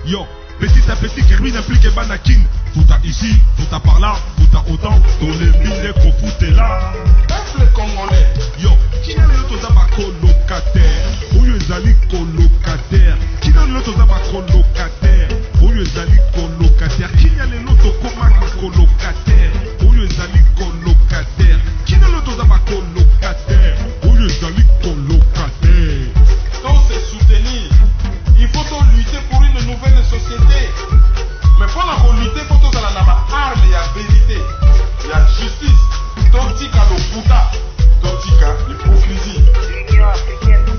Yo, petit à petit, Kerwin implique Banakin. Fouta ici, fouta par là, fouta autant. Dans les billets qu'on foutait là. Peuple congolais. Yo, qui est le toza ba colocataire? Oyo ezali colocataire. Qui est le toza ba colocataire? Oyo ezali colocataire. Qui est le loto koma colocataire? Oyo ezali colocataire. Qui est le toza ba colocataire? Oyo ezali colocataire. Donc c'est soutenir. Il faut lutter pour une nouvelle société. Mais pour la lutter, il faut que la arme, il y a vérité, il y a justice. Tontika le puta, tontika l'hypocrisie.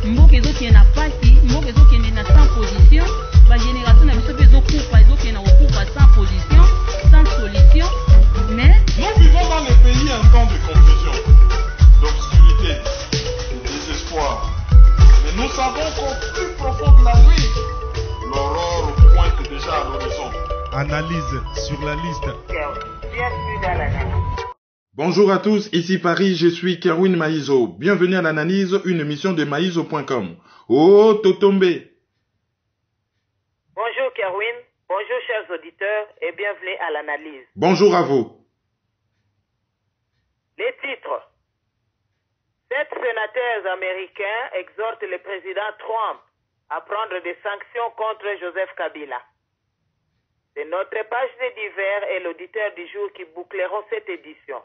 Mboka ezokende na pasi, mboka ezokende na sans position, ba génération na biso ezokufa, ezokende na kokufa sans position, sans solution. Mais nous vivons dans les pays un temps de confusion, d'obscurité, de désespoir. Mais nous savons qu'au plus profond de la nuit, l'aurore pointe déjà à l'horizon. Analyse sur la liste. Bienvenue dans l'analyse. Bonjour à tous, ici Paris, je suis Kerwin Maïzo. Bienvenue à l'analyse, une émission de maïzo.com. Oh, Totombe. Bonjour Kerwin, bonjour chers auditeurs et bienvenue à l'analyse. Bonjour à vous. Les titres. 7 sénateurs américains exhortent le président Trump à prendre des sanctions contre Joseph Kabila. C'est notre page de divers et l'auditeur du jour qui boucleront cette édition.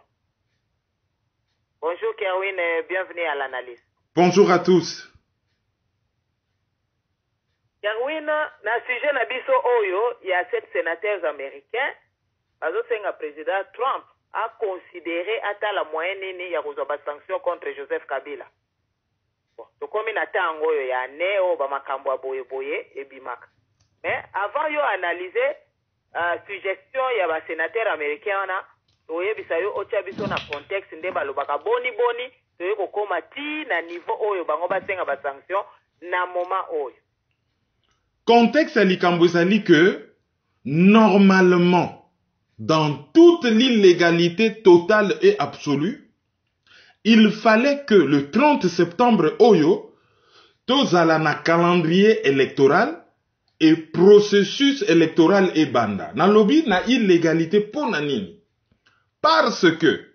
Bonjour Kerwin et bienvenue à l'analyse. Bonjour à tous. Kerwin, na sujet na biso oyo, il y a 7 sénateurs américains, bazosenga président Trump a considéré ata la moyenne nini ya kozwa sanction contre Joseph Kabila. Bon, tokomi na tango oyo ya neo ba makambo ya boye boye ebimaka. Mais avant yo analyser suggestion ya ba sénateur américain wana, oyebisa yo otia biso na contexte nde balobaka boni toye kokoma ti na niveau oyo bango basenga ba sanction na moment oyo. Contexte à likambo ezali que normalement dans toute l'illégalité totale et absolue, il fallait que le 30 septembre oyo tozala na calendrier électoral et processus électoral et banda. Na lobby na illégalité pour nini. Parce que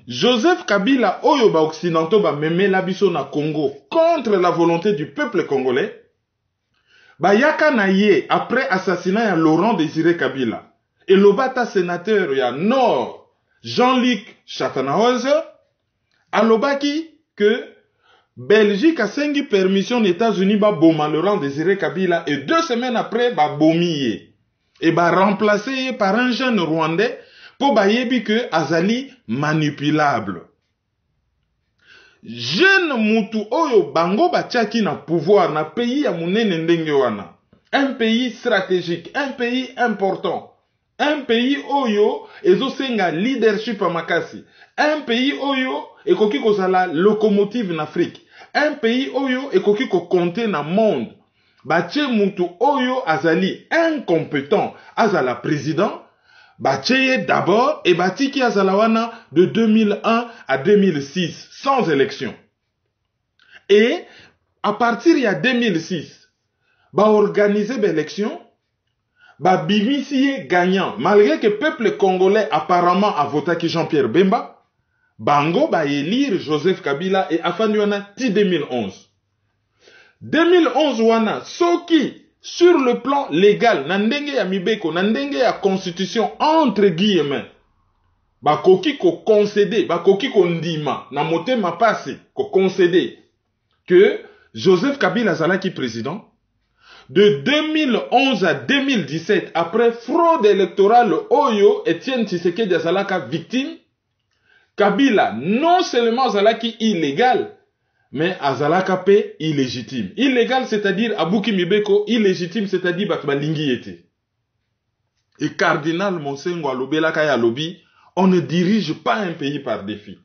Joseph Kabila oyo ba occidentaux ba memela biso na Congo contre la volonté du peuple congolais, ba yaka na ye après assassinat ya Laurent Désiré Kabila et lobata sénateur ya Nord Jean-Luc Schaffhauser alobaki que Belgique a sengi permission aux États-Unis ba boma Laurent Désiré Kabila et 2 semaines après ba bomi et ba remplacé par un jeune Rwandais pour ba yebi que azali manipulable. Jeune mutu oyo bango batiaki na pouvoir na pays ya munene ndenge wana. Un pays stratégique, un pays important. Un pays oyo ezosenga leadership a makasi. Un pays oyo ekoki kozala locomotive en Afrique. Un pays oyo ekoki ko compter na monde. Batie mutu oyo azali incompétent azala président. Batie d'abord et batiki azala wana de 2001 à 2006 sans élection. Et à partir de 2006, ba organiser l'élection, ba bimisiye gagnant malgré que le peuple congolais apparemment a voté qui Jean-Pierre Bemba. Bango ba élire Joseph Kabila et afandi wana ti 2011. 2011 wana soki sur le plan légal na ndenge ya mibeko na ndenge ya constitution entre guillemets bakoki ko concéder bakoki ko ndima na motema pasi ko concéder que Joseph Kabila azalaki président de 2011 à 2017 après fraude électorale oyo Etienne Tshisekedi azalaka victime. Kabila non seulement azalaki illégal, mais azalaka pe illégitime. Illégal, c'est-à-dire Abouki Mibeko, illégitime, c'est-à-dire Batbalingi était. Et cardinal Monsengo Alobelaka ya Lobi, on ne dirige pas un pays par défi.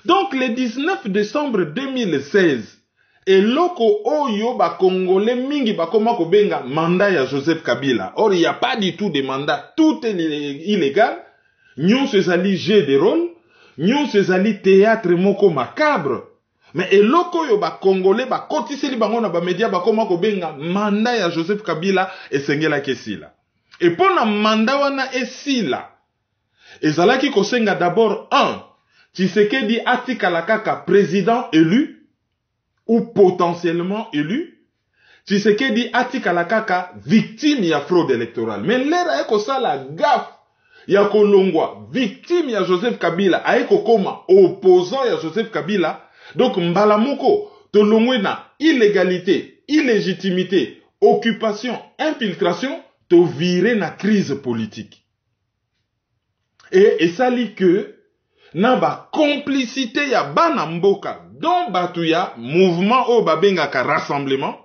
Donc le 19 décembre 2016, et loko oyo ba Congolais mingi ba koma ko benga mandat ya Joseph Kabila. Or il n'y a pas du tout de mandat, tout est illégal. Nyon se zali jeu de rôle. Nyon se zali théâtre moko macabre. Mais eloko yo ba Congolais ba kotiseli bango na ba media ba koma ko benga mandat ya Joseph Kabila esengela kesila. Et pour na mandat wana esila ezalaki kosenga d'abord Tshisekedi atikala kaka président élu ou potentiellement élu. Tshisekedi atikala kaka victime ya fraude électorale. Mais l'era eko sala gaffe ya kolongwa victime ya Joseph Kabila aeko koma opposant ya Joseph Kabila. Donc mbala moko tolongwe na illégalité, illégitimité, occupation, infiltration, to viré na crise politique. Et ça lit que na ba complicité ya bana mboka dont batuya mouvement o babenga ka rassemblement,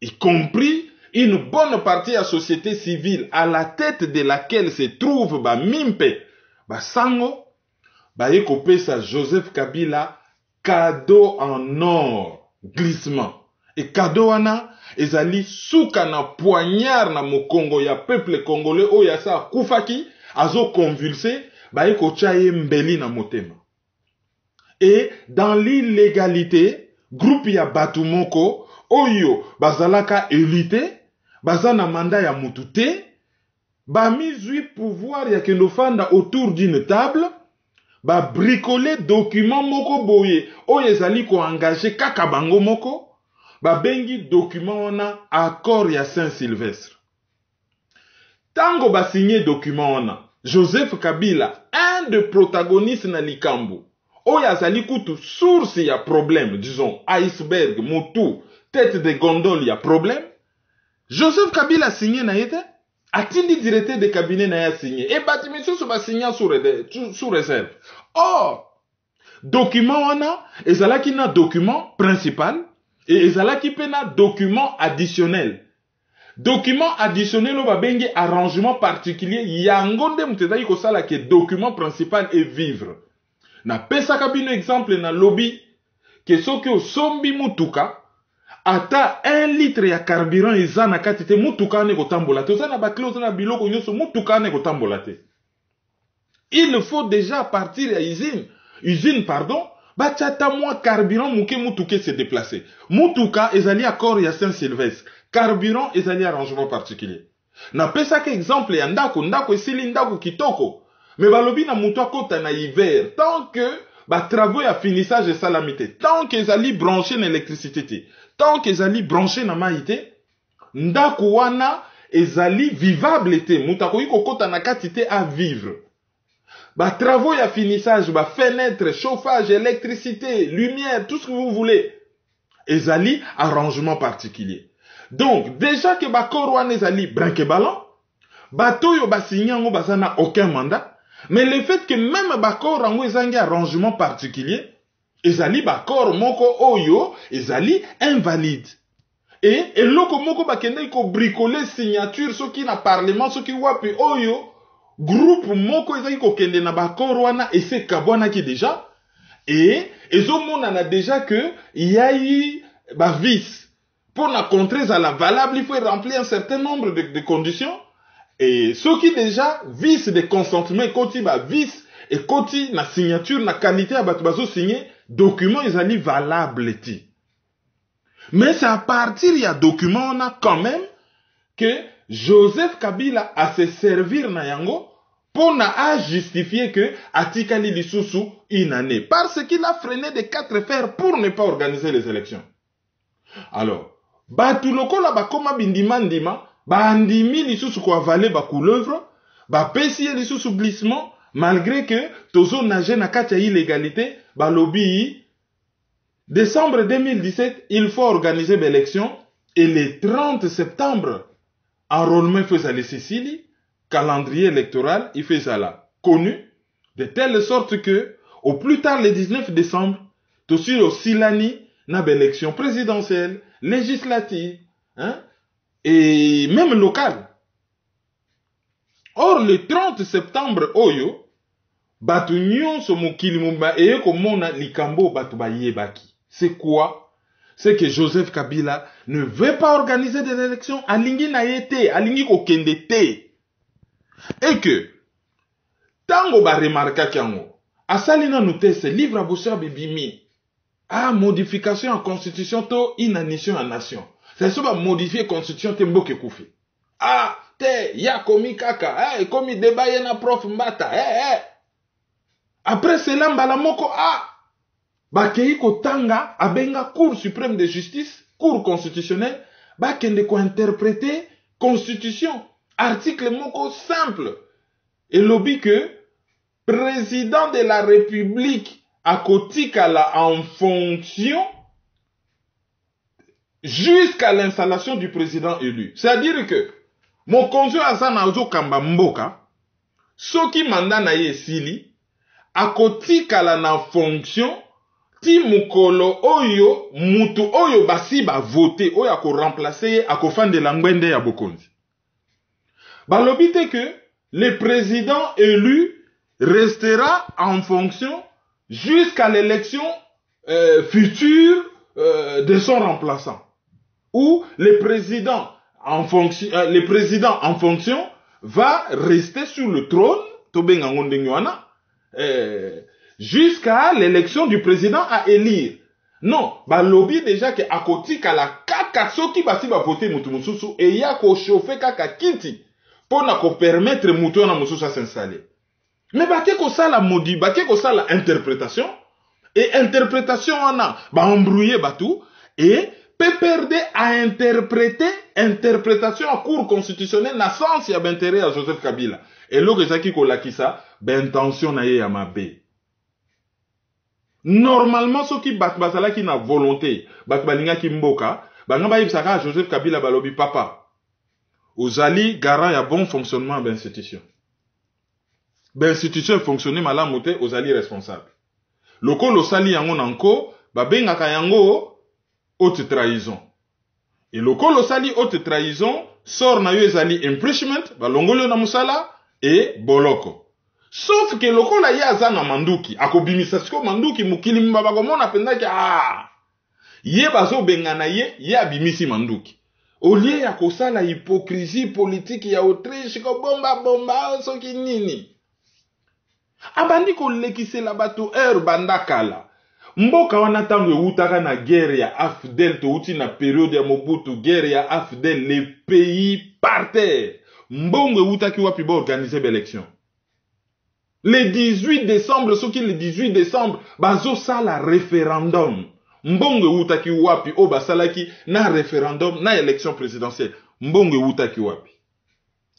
y compris une bonne partie de la société civile à la tête de laquelle se trouve ba mimpe ba sango ba ekopesa Joseph Kabila cadeau en or, glissement. Et cadeau wana, ezali souka na poignard na mokongo ya peuple congolais o ya sa kufaki, azo convulsé, ba eko chaye mbeli na motema. Et dans l'illégalité, groupe ya batu moko, oyo bazalaka élité, bazana manda ya mutute, ba misui pouvoir ya kenofanda autour d'une table, ba bricoler document moko boye oyo ezali ko engagé kaka bango moko ba bengi document wana accord ya Saint-Sylvestre. Tango ba signé document wana Joseph Kabila, un des protagonistes na likambo oyo azali kutu source ya problème, disons iceberg, motu, tête de gondole ya problème. Joseph Kabila signé na yete atindi directeur de cabinet na ya signé. Et bâtiment sous ba signé sous réserve. Or, document wana, ezalaki na document principal, et ezalaki pe na document additionnel. Document additionnel o ba bengi arrangement particulier, yango nde mutezaki kosala ke document principal et vivre. Na pesa kabino exemple na lobby, ke soki o sombi mutuka, ata 1 litre ya carburant eza na kati te mutuka ne kotambola te. Oza na bakle, oza na biloko nyonso mutuka ne kotambola te. Il faut déjà partir à usine pardon, bachata moi carburant muke mutuke se déplacer. Mutuka ezali accord ya Saint-Sylvestre. Carburant ezali arrangement particulier. Na pesa ke exemple ya ndako esili ndako kitoko. Mais balobi na mutu akota na hiver tant que ba travaux ya finissage et salamité, tant que ezali branché na électricité, tant que ezali branché na maïté, ndako wana ezali vivable te, mutu akoki kokota na kati te à vivre. Bah, travaux ya finissage, bah, fenêtre, chauffage, électricité, lumière, tout ce que vous voulez. Ezali, arrangement particulier. Donc, déjà que bah, korwan ezali, branque ballon, bah, toyo bah, signan bah, ça n'a aucun mandat. Mais le fait que même bah, korwan ezangi arrangement particulier, ezali, bah, kor moko oyo, ezali, invalide. Et loko moko bah, kende ko bricoler signature, ce qui n'a parlement, ce qui wapi oyo, groupe moko ezaki kokende na bakor wana ese kabwana ki déjà et ezomona na déjà que il y a eu ba vice pour na contrer à la valable il faut remplir un certain nombre de conditions et ce qui déjà vice de consentement koti ba vice et koti na signature na qualité ya batu bazo signer document ezali valable ti. Mais c'est à partir ya document on a quand même que Joseph Kabila a se servir na yango pour na justifier que atikali lisusu une année parce qu'il a freiné de 4 fers pour ne pas organiser les élections. Alors, batu lokola bakoma bindima ndima, bandimi lisusu ko avale ba couleuvre, ba pesi lisusu glissement malgré que tozo nage na kati ya illégalité, ba lobby décembre 2017, il faut organiser l'élection et le 30 septembre enrôlement faisait les Sicilies, calendrier électoral, il fait ça là, connu, de telle sorte que, au plus tard le 19 décembre, tout sur au Silani, n'a élection présidentielle, législative, hein, et même locale. Or, le 30 septembre, oyo, batu nyonso mokili mumba, eye komona likambo batu ba yebaki. C'est quoi? C'est que Joseph Kabila ne veut pas organiser des élections. Alingi na yete, alingi kokende te. Et que, tango ba remarka kiango, asalina notese livre abosha bibimi. modification en constitution to inanition en nation. C'est ça va modifier constitution te mboke koufi. Te ya komi kaka, komi débat na prof mbata. Après cela mbala moko bakei ko tanga abenga Cour suprême de justice, Cour constitutionnelle, bakende ko interpréter constitution, article moko simple. Et lobby que président de la République à Kotikala en fonction jusqu'à l'installation du président élu. C'est-à-dire que mon conjoint Azana Ozo Kamba Mboka, soki mandat na ye sili, à Kotikala na fonction, ti mukolo oyo, mutu oyo basi ba voté, oyo ako remplacer, ako fan de l'angwende ya Bokonzi. Balobite que le président élu restera en fonction jusqu'à l'élection future de son remplaçant. Où le président en fonction va rester sur le trône jusqu'à l'élection du président à élire. Non, bah lobby déjà que à côté la kaka soki basi ba voter mutu mususu et ya ko chauffer kaka kiti pour na ko permettre mutu na mususu à s'installer. Mais baké ko ça la modi, baké ko ça la interprétation et interprétation on a ba embrouiller batou et PPRD a interprété interprétation en cour constitutionnelle na sens ya intérêt à Joseph Kabila et lo que ça qui ko lakisa ben intention na ye ya mabe. Normalement ce qui bat basala qui na volonté bat balinga ki mboka banga ba yibsaka Joseph Kabila balobi papa ozali garant ya bon fonctionnement de l'institution. L'institution fonctionne malamu te ozali responsable. Loko lo sali yango nanko babengaka yango haute trahison. Et loko lo sali haute trahison sort na yo ezali impeachment balongolo na musala et boloko. Sauf que loko la ya azana manduki akobimisa siko manduki mukili mbaba komona pendaki ye bazo bengana ye abimisi manduki. Au lieu ya kosala hypocrisie politique ya Autriche ko bomba soki nini. Abandi ko lekisela bato bandakala. Mboka wana tango eutaka na guerre ya AFDEL to uti na période ya Mobutu guerre ya AFDEL les pays par terre. Mbongo eutaki wapi ba organiser l'élection. Le 18 décembre soki le 18 décembre bazo sala référendum. Mbongo eutaki wapi o basalaki na référendum na élection présidentielle. Mbongo eutaki wapi.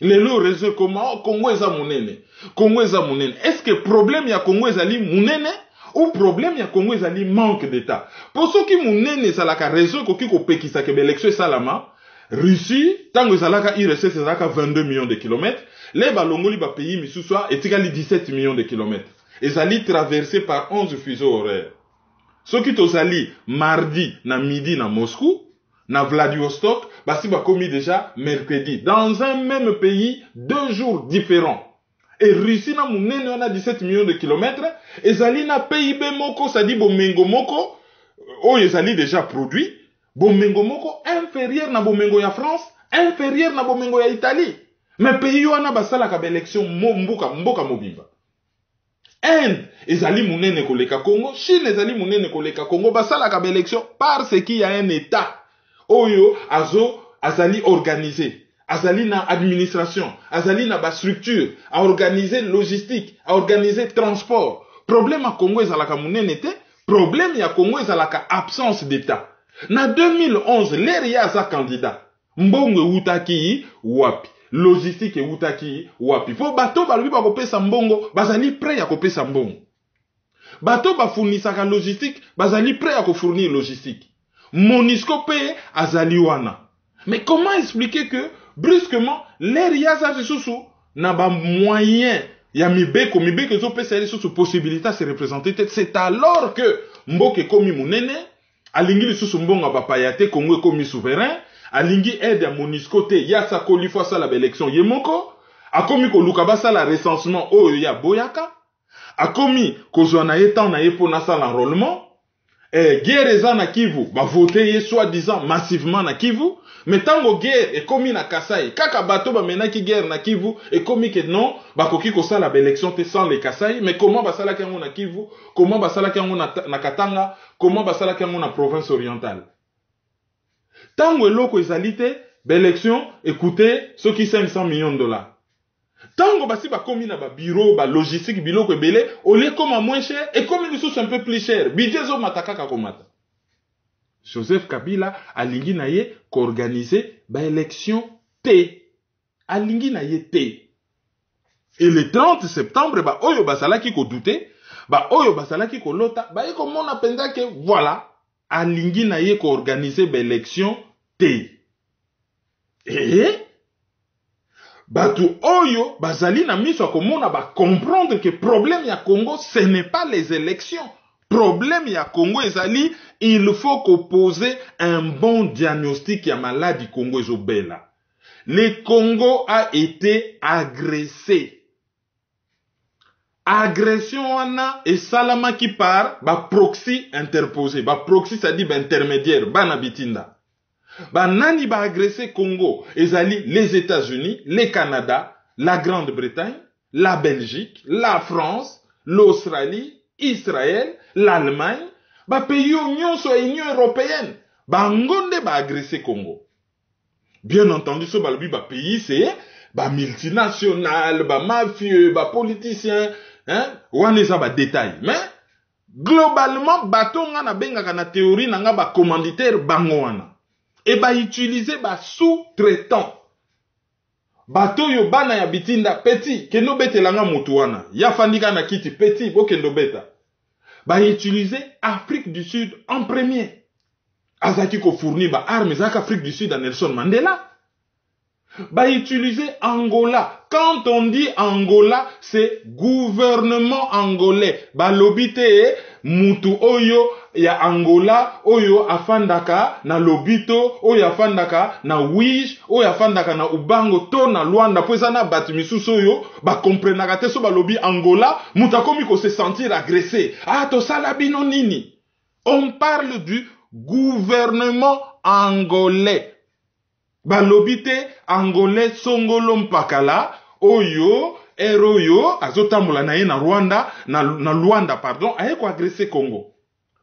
Lelo réseau comment Congo eza munene. Congo eza munene. Est-ce que problème ya Congo ezali munene ou problème ya Congo ezali manque d'état? Pour ceux qui munene salaka réseau koki ko pekisa ke élection salama, Russie tango salaka IRC salaka 22 millions de kilomètres, les balongoli ba pays misuswa etikali 17 millions de kilomètres. Ezali traversé par 11 fuseaux horaires. Ceux qui tozali mardi na midi na Moscou, na Vladivostok, basi ba commis déjà mercredi. Dans un même pays, 2 jours différents. Et Russie na munene on a 17 millions de kilomètres. Et zali na PIB moko, ça dit bomengo moko, ezali déjà produit. Bomengo moko inférieur na bomengo ya France, inférieur na bomengo ya Italie. Mais pays wana basala ka élection mboka mobimba. Inde, ezali munene koleka Congo, Chine ezali munene koleka Congo, basala ka élection parce qu'il y a un état. Oyo azali organisé, azali na administration, azali na ba structure, a organiser logistique, a organiser transport. Problème à Congo ezalaka munene te, problème ya Congo ezalaka absence d'état. Na 2011 l'ère ya za candidat. Mbongo utaki wapi, logistique utaki wapi. Fo bato balobi ba kopesa mbongo, bazali prêt ya kopesa mbongo. Bato ba fournisaka logistique, bazali prêt ya ko fournir logistique. Monisco paye azali wana. Mais comment expliquer que brusquement l'air yaza sous n'a pas moyen ya mibeko zo pesa sous possibilité de se représenter. C'est alors que mboke komi munene alingi sous mbonga bapayate Congo komi souverain alingi aide ya Monisco te yasa kolifwa sala élection yemoko akomi ko lukabasa la recensement oyo ya boyaka akomi kozwana etan na yepo na sala enrôlement. guerre eza na Kivu, ba voter soi-disant massivement na Kivu, mais tango guerre et komi na Kasai, kaka bato ba menaki guerre na Kivu et komi que non, ba koki ko sala ba élection te sans les Kasai, mais comment ba sala kango na Kivu, comment ba sala kango na Katanga, comment ba sala kango na province orientale. Tango eloko ezali te, ba élection, écoutez, ceux qui 500 millions de dollars. Tango basi ba komi na ba bureau, ba logistique, biloko ebele, au lieu comme moins cher, et comme une source un peu plus cher, budget zo mataka kakomata. Joseph Kabila alingi na ye qu'organiser ba élection T. Alingi na ye T. Et le 30 septembre, ba oyo basalaki ko douter, ba oyo basalaki ko lota, ba ye comme on appelle que voilà, alingi na ye qu'organiser ba élection T. Et batu oyo bazali na miso komona ba comprendre que problème ya Congo ce n'est pas les élections. Problème ya Congo ezali, il faut poser un bon diagnostic ya maladie Congo ezobela. Le Congo a été agressé. Agression wana et salama qui part ba proxy interposé. Ba proxy ça dit ba intermédiaire, ba nabitinda. Ba nani ba agressé Congo ezali les États-Unis, le Canada, la Grande-Bretagne, la Belgique, la France, l'Australie, Israël, l'Allemagne, ba pays union soit Union européenne, ba ngonde ba agressé Congo. Bien entendu, ce balobi ba pays c'est ba multinational, ba mafieux, ba politicien, hein, wane ça ba détail. Mais globalement batonga na benga na théorie na nga ba commanditaire bango wana. Et ba utiliser ba sous-traitant. Bato yo bana ya bitinda petit kendo betelanga mutu wana. Ya fandika na kiti petit bo kendo beta. Ba utiliser Afrique du Sud en premier. Azaki ko fournir ba armes zaka Afrique du Sud à Nelson Mandela. Ba utiliser Angola. Quand on dit Angola, c'est gouvernement angolais. Ba lobité mutu oyo ya Angola, oyo afandaka na lobito, oyo afandaka na wish, oyo afandaka na ubango to na Luanda, po ezana batu misusu oyo ba comprenaka te so ba lobi Angola, mutakomi ko se sentir agressé. Ah to sala bino nini? On parle du gouvernement angolais. Ba lobite angolais songolo mpakala oyo eroyo azotambola na ye na Rwanda na Luanda pardon, aye ko agresser Congo.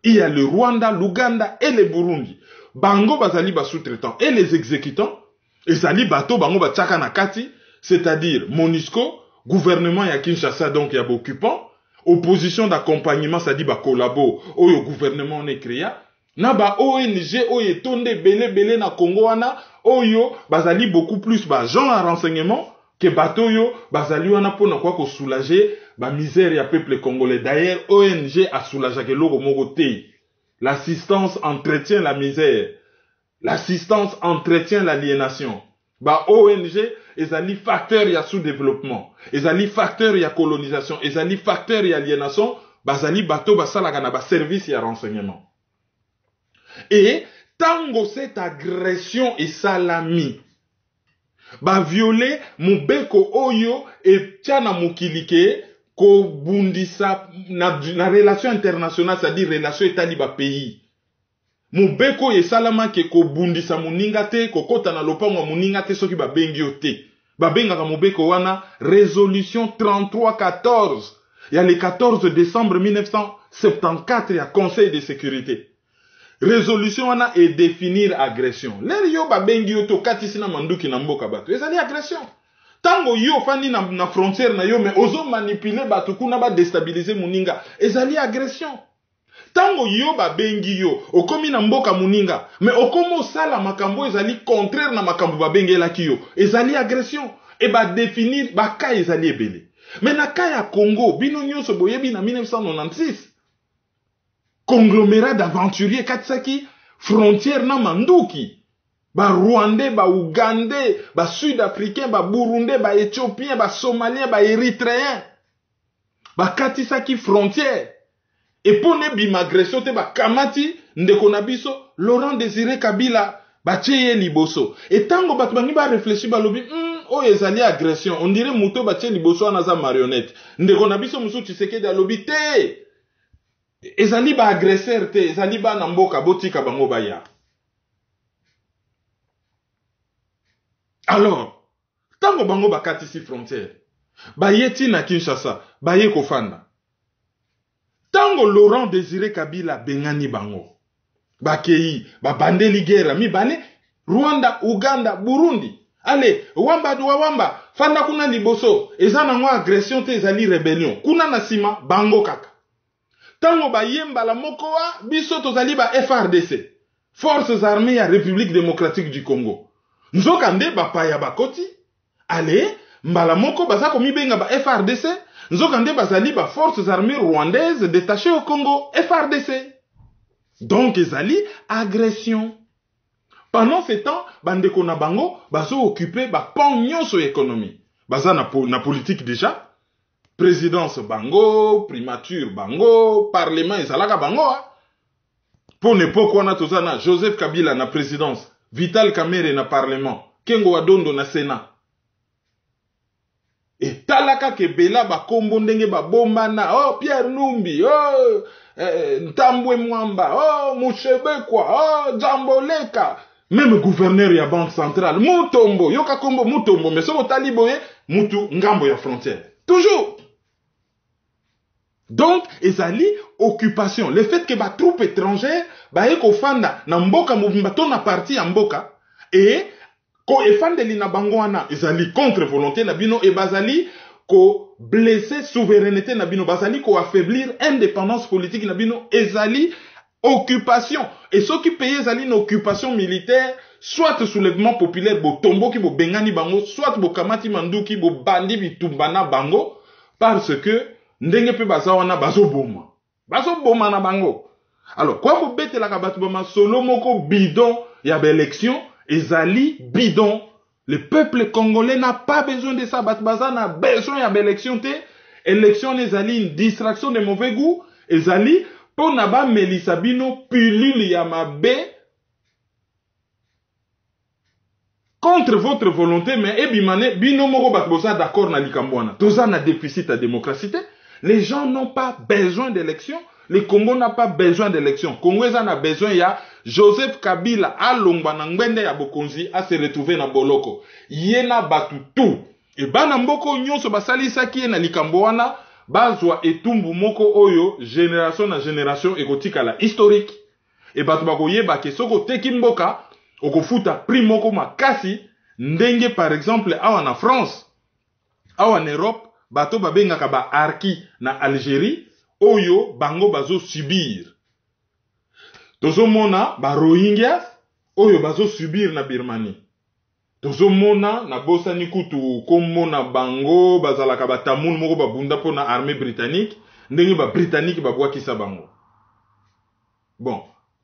Il y a le Rwanda, l'Ouganda et le Burundi. Bango bazali ba sous-traitants et les exécutants. Et zali bato bango ba tchaka na kati, c'est-à-dire MONUSCO, gouvernement ya Kinshasa donc ya occupant, opposition d'accompagnement ça dit ba collabo, oyo gouvernement ne créa, na ba ONG oyo tonde belé na Congo wana, oyo bazali beaucoup plus ba gens à renseignement que bato yo bazali wana pona kwa ko soulager ba misère ya peuple congolais. D'ailleurs, ONG a soulagé que l'eau mogote. L'assistance entretient la misère. L'assistance entretient l'aliénation. Ba ONG, ezali facteur ya sous-développement. Ezali facteur ya colonisation. Ezali facteur ya aliénation. Bazali bato basalaka na ba service ya renseignement. Et, tango cette agression est salami. Ba violer mubeko oyo et tiana mukilike ko bundisa na relation internationale, c'est-à-dire relation état ba pays. Mubeko ye salama ke ko bundisa muninga te, ko kota na lopango muninga te soki ba bengi ote. Ba benga ka mubeko wana résolution 3314. Il y a le 14 décembre 1974 il y a Conseil de sécurité. Résolution wana est définir agression. Leli yo ba bengi oto katisi na manduki na mboka bato. Ezali agression. Tango yo fandi na frontière na yo mais ozo manipuler batu kuna ba déstabiliser muninga. Ezali agression. Tango yo ba bengi yo okomi na mboka muninga mais okomo sala makambo ezali contraire na makambo ba bengi elaki yo. Ezali agression. Et ba définir ba ka ezali ebele. Mais na ka ya Congo bino nyonso boyebi na 1996 conglomérat d'aventuriers katsaki frontière na manduki. Ba Rwandais, ba Ougandais, ba Sud-Africains, ba Burundais, ba Éthiopiens, ba Somaliens, ba Érythréens. Ba katisaki frontière. Et pour ne bimagression te ba kamati ndeko na biso Laurent Désiré Kabila ba tcheye liboso. Et tango bat bangi ba réfléchir ba lobi oh ezali agression. On dirait muto ba tcheye liboso anaza marionnette. Ndeko na biso musu Tshisekedi a lobi te. ezali ba agresseur te, ezali ba na mboka botika bango baya. Alors, tango bango bakatisi frontière, bayeti na Kinshasa, baye kofanda. Tango Laurent Désiré Kabila bengani bango, bakei, babandeli guerre, mibale, Rwanda, Uganda, Burundi. Allez, wamba duwa wamba, fanda kuna liboso, ezana ngwa agression te ezali rébellion. Kuna nasima, bango kaka. Tango bayemba la mokoa, biso tozali ba FRDC, Forces Armées ya République Démocratique du Congo. Nzokande bapaya bakoti, allez, mbala moko bazako mibenga ba FRDC, nzokande bazali ba Forces Armées Rwandaises détachées au Congo, FRDC. Donc ezali agression. Pendant ce temps, bandeko na bango, bazo occupé ba pan nyonso économie. Baza na politique déjà. Présidence bango, primature bango, parlement ezalaka bango. Pour n'époque wana tozana Joseph Kabila na présidence, Vital Kamerhe na parlement, Kengo Wadondo na sénat. Et talaka ke bela ba kombo ndenge ba bomba na, oh Pierre Numbi, oh Ntambwe Mwamba, oh Mushebekwa, oh Jamboleka. Même gouverneur ya banque centrale, Mutombo, yoka kombo Mutombo, mais so taliboye, Mutu ngambo ya frontière. Toujours. Donc, ezali occupation. Le fait que ba troupe étrangère, ba eko fanda na mboka mobimba to na parti ya mboka, et ko efandeli na bango wana, ezali contre volonté na bino, et bazali ko blesser souveraineté na bino, bazali ko affaiblir indépendance politique na bino, ezali occupation. Et ceux qui payent ezali une occupation militaire, soit soulèvement populaire, bo tombo ki bo bengani bango, soit bo kamati manduki, bo bandi bitumbana bango, parce que ndenge pe baza wana bazo boma na bango. Alors quoi ko bete la kabatu bama solo moko bidon ya ba élection ezali bidon. Le peuple congolais n'a pas besoin de ça, baza na besoin ya ba élection te. Élection ezali une distraction de mauvais goût, ezali pour na ba melisa bino pilule ya mabe contre votre volonté, mais ebimane bino moko batbosa d'accord na likambwana. Toza na déficit à démocratie. Les gens n'ont pas besoin d'élection. Le Congo n'a pas besoin d'élection. Congo a besoin ya Joseph Kabila a longba na ngwende ya bokonzi a se retrouver na boloko. Yena batu tout. Et bana mboko nyonso basalisa ki na likambo wana bazwa etumbu moko oyo génération na génération ekotika la historique. Et batu bakoyeba ke soko teki mboka okofuta prix moko makasi ndenge par exemple awa na France, awa na Europe, bato babengaka ba arki na Algérie, oyo bango bazo subir. Tozo mona ba Rohingyas, oyo bazo subir na Birmanie. Tozo mona na bosani kutu komona bango bazalaka ba tamoun moko babunda po na armée britannique, ndenge ba britannique babwakisa bango. Bon,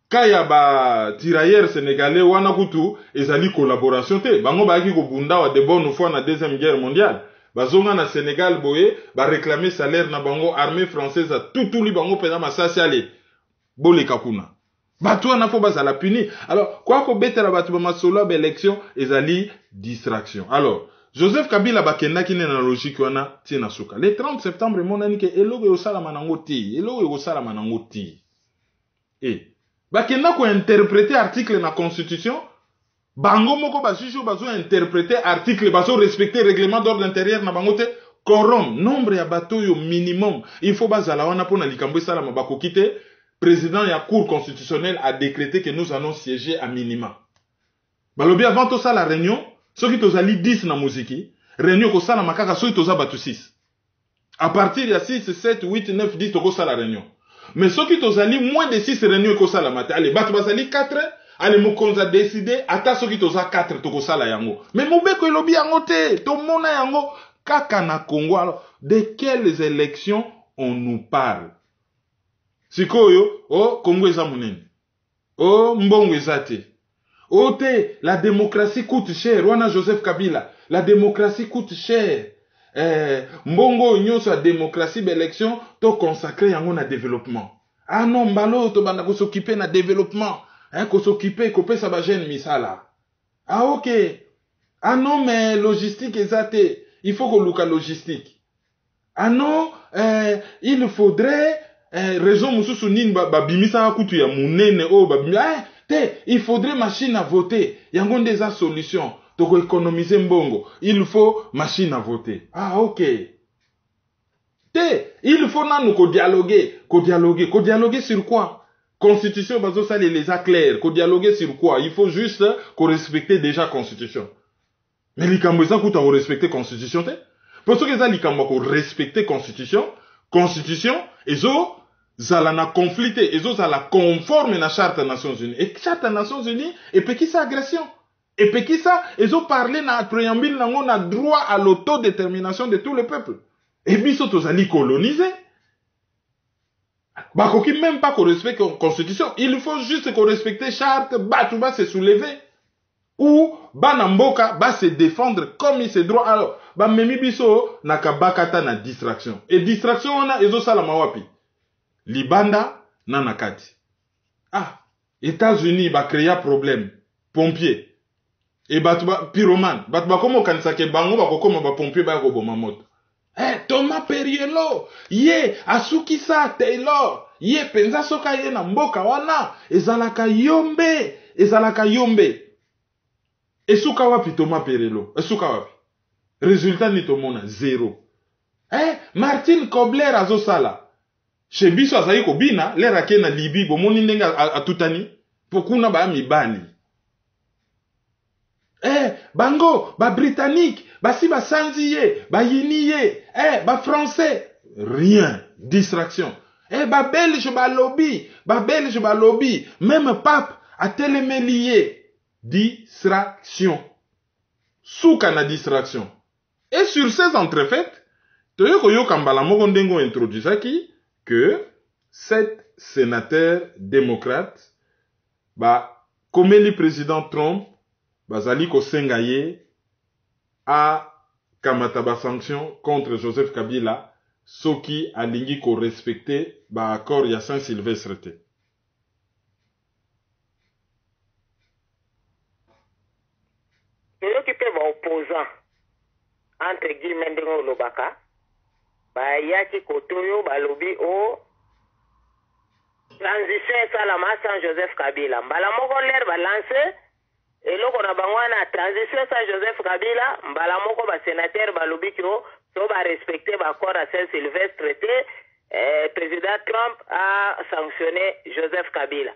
kaya ba tirailleurs sénégalais wana kutu ezali collaboration te, bango baaki ko bunda wa de bonne fois na deuxième guerre mondiale. Bazonga na Sénégal boye, ba réclamer salaire na bango armée française a tout li bango pena masasi ale. Bole kakuna. Batu na fo bazala puni. Alors, quoi ko betela batu ba masolo ba élection ezali distraction. Alors, Joseph Kabila bakenda ki na logique wana tina suka. Le 30 septembre monani ke eloko yo sala manango ti, eloko yo sala manango ti. Et bakenda ko interpréter article na constitution. Bango moko bajuge bazo interpréter article, bazo respecter règlement d'ordre intérieur na bango te korom nombre ya bato yo minimum. Il faut bazala wana pona likambo sala mabako kite. Président ya cour constitutionnelle a décrété que nous allons siéger à minima. Balobi avant to sala réunion, soki tozali 10 na muziki, réunion ko sala makaka soki toza batu 6. À partir ya 6, 7, 8, 9, 10 toko sala réunion. Mais soki tozali moins de 6 réunions ko sala mate. Allez, batu bazali 4. Allez, mokonza a décidé, ata soki toza 4 toko sala yango. Mais mobeko elobi yango te, to mona yango kaka na Congo. Alors, de quelles élections on nous parle? Sikoyo, oh, Congo eza munene. Oh, mbongo eza te. Oh te, la démocratie coûte cher. Wana Joseph Kabila, la démocratie coûte cher. Mbongo nyonso a démocratie d'élection, to consacré yango na développement. Ah non, mbalo to banda ko s'occuper na développement. Ko s'occuper, ko pesa ba jeune misala. Ah ok. Ah non, mais logistique ezate. Il faut qu'on luka logistique. Ah non, il faudrait raison mususu nini babimisa kutu ya munene o babimisa il faudrait machine à voter yango ndeza solution toko économiser mbongo il faut machine à voter ah ok il faut nanu ko dialoguer sur quoi constitution bazo ça les a clairs ko dialoguer sur quoi il faut juste ko respecter déjà constitution mais likambo eza kuta ko respecter constitution te parce que ça likambo ko respecter constitution ezo zala na conflicté ezo zala conforme na charte des Nations Unies et charte des Nations Unies et peki sa agression et peki ça ezo parler na préambule nango na droit à l'autodétermination de tout le peuple et biso tozali colonisé bakoki même pas qu'on respecte la constitution il faut juste qu'on respecte charte batu ba se soulever ou bana mboka ba se défendre comme il se droit alors ba memi biso na kabakata na distraction et distraction wana ezo sala mawapi libanda na nakati ah États-Unis ba créer problème pompier et batu ba pyromane batu ba komo kanisa ke bango ba kokoma ba pompier ba ko boma moto Thomas Periello ye Asukisa Taylor ye penza soka ye na mboka wana ezalaka yombe esuka wapi Thomas Periello esuka wapi résultat ni tomona zéro Martin Kobler azosala chez biso azali kobina lera ke na Libye bomoni ndenga atutani pokuna ba mibali bango ba britannique basi ba sanziye ba yiniye ba français rien distraction ba belge ba lobby même pape a télémélié distraction souka na distraction et sur ces entrefaites toyoko yokambala moko ndengo introduisaki que 7 sénateurs démocrates comme le président Trump bazali ko sengaye a kamata ba sanction contre Joseph Kabila soki alingi ko respecter ba accord ya Saint-Sylvestre te. Toyoki pe ba opposant entre guillemets ndengo lobaka ba yaki kotoyo ba lobi o transition salama sans Joseph Kabila mbala moko ler ba lancer eloko na bango na transition sa Joseph Kabila mbala moko ba sénateur balobi ko to ba respecter ba accord à Saint-Sylvestre te président Trump a sanctionné Joseph Kabila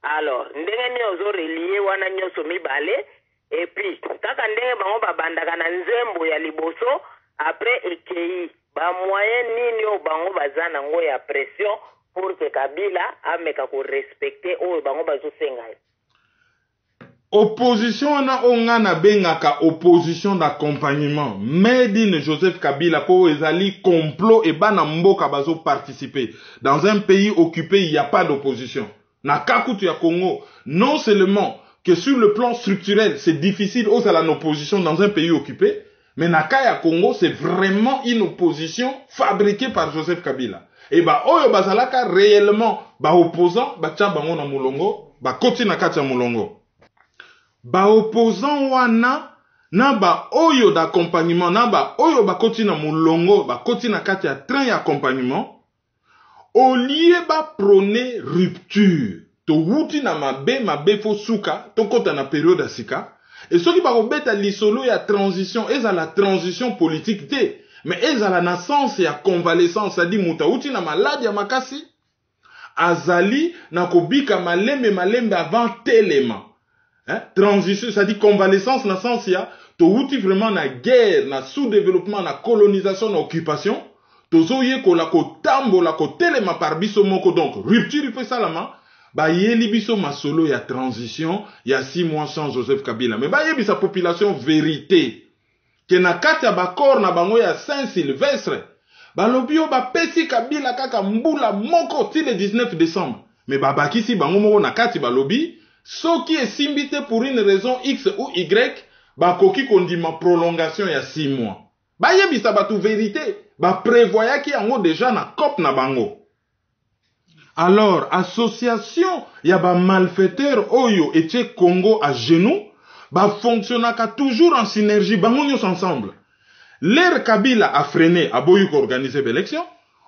alors ndenge ni ozo relier wana nyoso mibale et puis kaka ndenge bango ba bandaka na nzembo ya liboso après ekei ba moyen nini o bango bazana ngo ya pression pour que Kabila ameka ko respecter o bango bazo senga. Opposition na ongana bengaka opposition d'accompagnement made in Joseph Kabila pour ezali complot et bana mboka bazo participer dans un pays occupé il y a pas d'opposition na kakutu ya Congo non seulement que sur le plan structurel c'est difficile aux à l'opposition dans un pays occupé mais na kaya Congo c'est vraiment une opposition fabriquée par Joseph Kabila et oyo bazalaka réellement opposant tia bango na mulongo koti na kati ya mulongo opposant wana na oyo d'accompagnement na oyo koti na mulongo koti na kati ya train ya accompagnement au lieu prôner rupture to wuti na mabe fo suka to kota na période asika et soki beta lisolo ya transition la transition politique te mais la naissance ya convalescence ça dit muta wuti na malade ya makasi azali na kobika malembe avant telema. Transition, ça dit convalescence na sens ya to wuti vraiment na guerre, na sous-développement, na colonisation, na occupation, to zoye ko la ko tambola ko telema par biso moko donc rupture il fait salama yeli biso masolo ya transition ya 6 mois sans Joseph Kabila mais yebi sa population vérité ke na kati ya bakor na bango ya Saint-Sylvestre balobio pesi Kabila kaka mbula moko ti le 19 décembre mais bakisi bango moko na kati balobi soki esimbite pour une raison X ou Y, koki kondima prolongation ya 6 mois. Yebisa batu vérité, prévoyaki yango déjà na COP na bango. Alors, association ya malfaiteur oyo etie Congo à genoux, fonctionnaka toujours en synergie, bango nyos ensemble. L'ère Kabila a freiné, a boyuko organiser l'élection,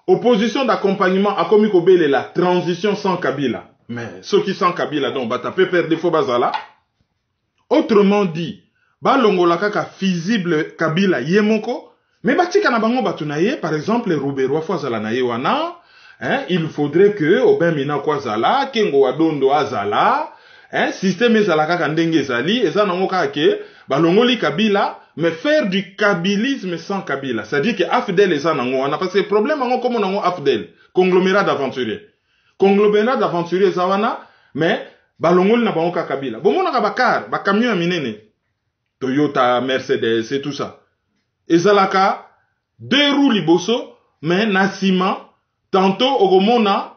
opposition d'accompagnement a commis kobele la transition sans Kabila. Mais ceux qui sans Kabila, donc, taper perdre faux bazala. Autrement dit, longola kaka feasible Kabila yemoko, mais batika na bango batunaye, par exemple, Roubero Fazala na ye wana, il faudrait que, Oben Mina Kwazala, Kengo Wadondo Azala, système ezala kaka ndenge ezali, eza nango kaka ke, balongoli Kabila, mais faire du kabilisme sans Kabila. C'est-à-dire que Afdel eza nango wana, parce que le problème nango comme nango Afdel, conglomérat d'aventuriers. Conglomérat d'aventuriers eza wana, mais balongoli na bango kaka Kabila. Bon na bakar, ba camion minene, Toyota, Mercedes et tout ça. Ezalaka, deux roues liboso, mais nasima, tantôt ogomona,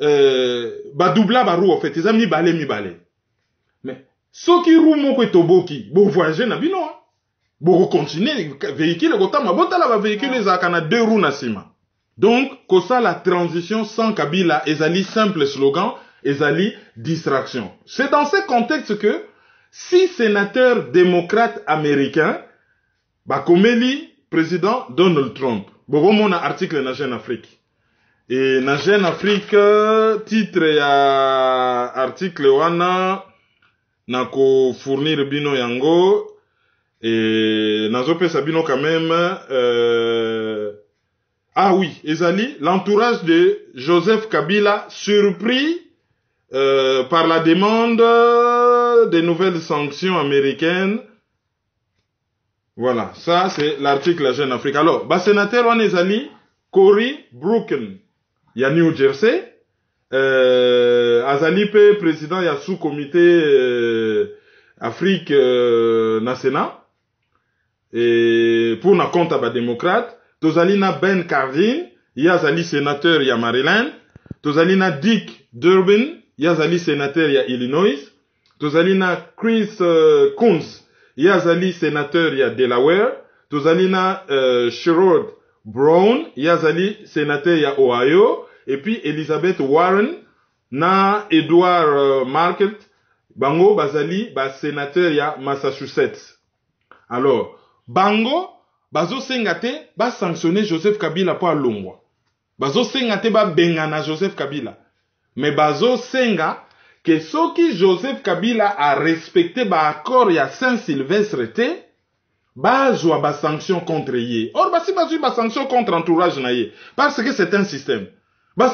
doubla ba roue en fait, ils ont mi balé. Mais ceux qui roulent moko toboki, bon voyager na bino, bon continuer véhicule gotama, bon tala ba véhicule ezalaka na deux roues nasima. Donc, kosa la transition sans Kabila, ezali simple slogan, ezali distraction. C'est dans ce contexte que 6 sénateurs démocrates américains, Bakomeli, président Donald Trump. Bon, mon article na Jeune Afrique. Et na Jeune Afrique, titre ya article wana, nako fournir bino yango, et nazope sabino quand même, ah oui, ezali, l'entourage de Joseph Kabila surpris par la demande des nouvelles sanctions américaines. Voilà, ça c'est l'article la Jeune Afrique. Alors, sénateur wan ezali Cory Booker, ya New Jersey, azali pe président ya sous-comité Afrique na Sénat, et pour na compte ba démocrate, tozali na Ben Cardin, ya azali sénateur ya Maryland, tozali na Dick Durbin, ya azali sénateur ya Illinois, tozali na Chris Coons, ya azali sénateur ya Delaware, tozali na Sherrod Brown, ya azali sénateur ya Ohio, et puis Elizabeth Warren na Edward Markett, bango bazali sénateur ya Massachusetts. Alors, bango bazo sengate sanctionner Joseph Kabila po alongwa. Bazo sengate bengana Joseph Kabila. Mais bazo senga que soki Joseph Kabila a respecté accord ya Saint-Sylvestre te, bazwa sanction contre ye. Or basi bazui sanction contre entourage na ye, parce que c'est un système.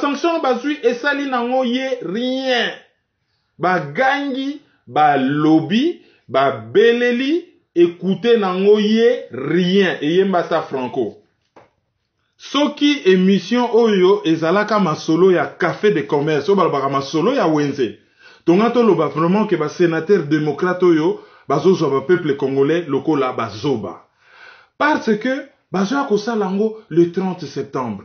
Sanction bazui esali nango ye rien. Gangi, lobby, beleli, écoutez nango ye rien. Et ye mbasa franco. Soki émission oyo ezalaka masolo ya café de commerce, o balbaka masolo ya wenze. Tongato loba vraiment que sénateur démocrate oyo bazozwa peuple congolais lokola bazoba. Parce que bazoa kosalango le 30 septembre.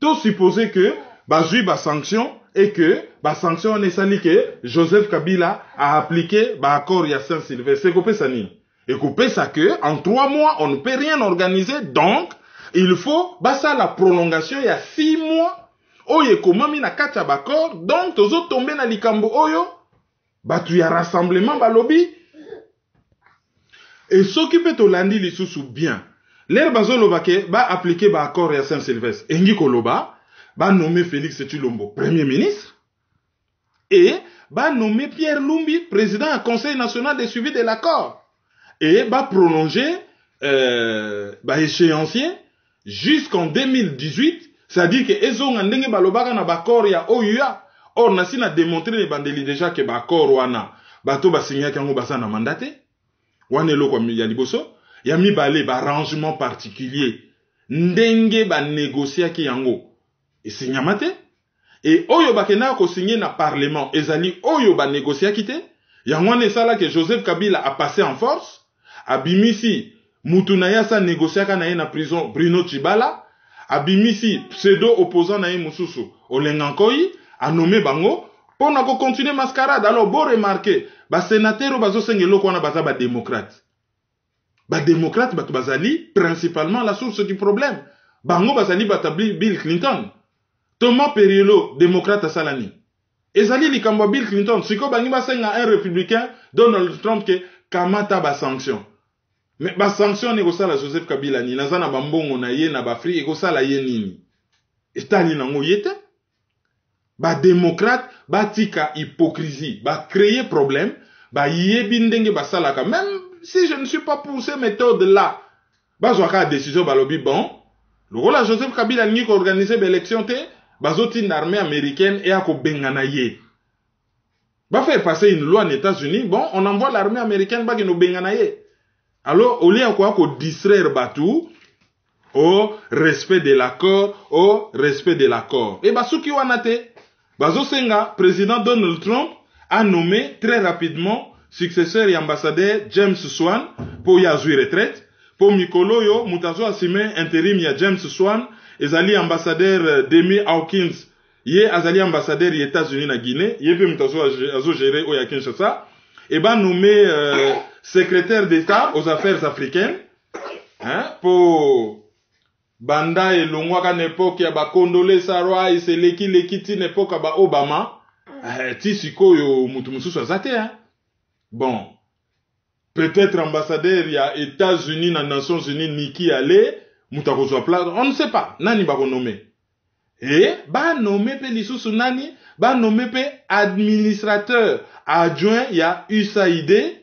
Tout supposé que bazui sanction et que sanction on esali que Joseph Kabila a appliqué accord ya Saint-Sylvestre. C'est coupé ça ni. Et coupé ça que en 3 mois on ne peut rien organiser, donc il faut la prolongation il y a 6 mois. Oye komami na kati ya bakor, donc tozo tomber na likambo oyo, batu ya rassemblement balobi. Et soki pe tolandi lisusu bien. L'air bazo lobake appliquer accord ya Saint-Sylvestre. Engi koloba nommer Félix Tshilombo premier ministre et nommer Pierre Lumbi président du Conseil national de suivi de l'accord et prolonger échéancier jusqu'en 2018. C'est-à-dire que ezonga ndenge balobaka na bakor ya OUA. Or nasi na démontrer les bandeli déjà que bakor wana bato basigna kango basa na mandaté. Wana eloko ya liboso ya mibale arrangement particulier ndenge négocier ki yango esignamate et oyo bakena ko signer na parlement ezali oyo négocier kité yango ne sala que Joseph Kabila a passé en force abimisi mutunaya sa négocier kana na prison Bruno Tshibala. Abimisi pseudo opposant na mususu Olengankoi a nommé bango pour na continuer mascarade. Alors bon remarquer sénateur bazo sengelo ko na baza démocrate. Démocrate batu bazali principalement la source du problème. Bango bazali batabli Bill Clinton. Thomas Perriello démocrate à Salani. Ezali likambo Bill Clinton siko bangi basenga un républicain Donald Trump ke kamata sanction. Mais sanction ne kosala Joseph Kabila ni nazana bambongo na ye na bafri ekosala ye nini. etali nango yete ba démocrate ba tika hypocrisie ba créer problème ba yebi ndenge ba salaka. Même si je ne suis pas pour ces méthodes là, ba zwaka décision ba lobi bon le rôle à Joseph Kabila ni ko organiser l'élection te bazoti une armée américaine et ako bengana ye ba faire passer une loi aux États-Unis. Bon, on envoie l'armée américaine ba no bengana ye. Alors au lieu quoi ko distraire batou au respect de l'accord, au respect de l'accord. Et basuki wanate bazo senga président Donald Trump a nommé très rapidement successeur et ambassadeur James Swan pour y azui retraite. Pour Mikolo yo mutazo asime intérim ya James Swan ezali ambassadeur Demi Hawkins ye azali ambassadeur des États-Unis na Guinée ye pe mutazo azo gérer o ya Kinshasa et ba nommé secrétaire d'État aux affaires africaines hein pour banda elongwa ka n'époque ya ba Condoleezza Rice leki ti n'époque ba Obama ti sikoyo mutu mususu azate hein. Bon, peut-être ambassadeur il y a États-Unis na Nations Unies Niki Ale mutako zo place, on ne sait pas nani ba nommer. Et ba nommer pe lisusu nani ba nommer pe administrateur adjoint il y a USAID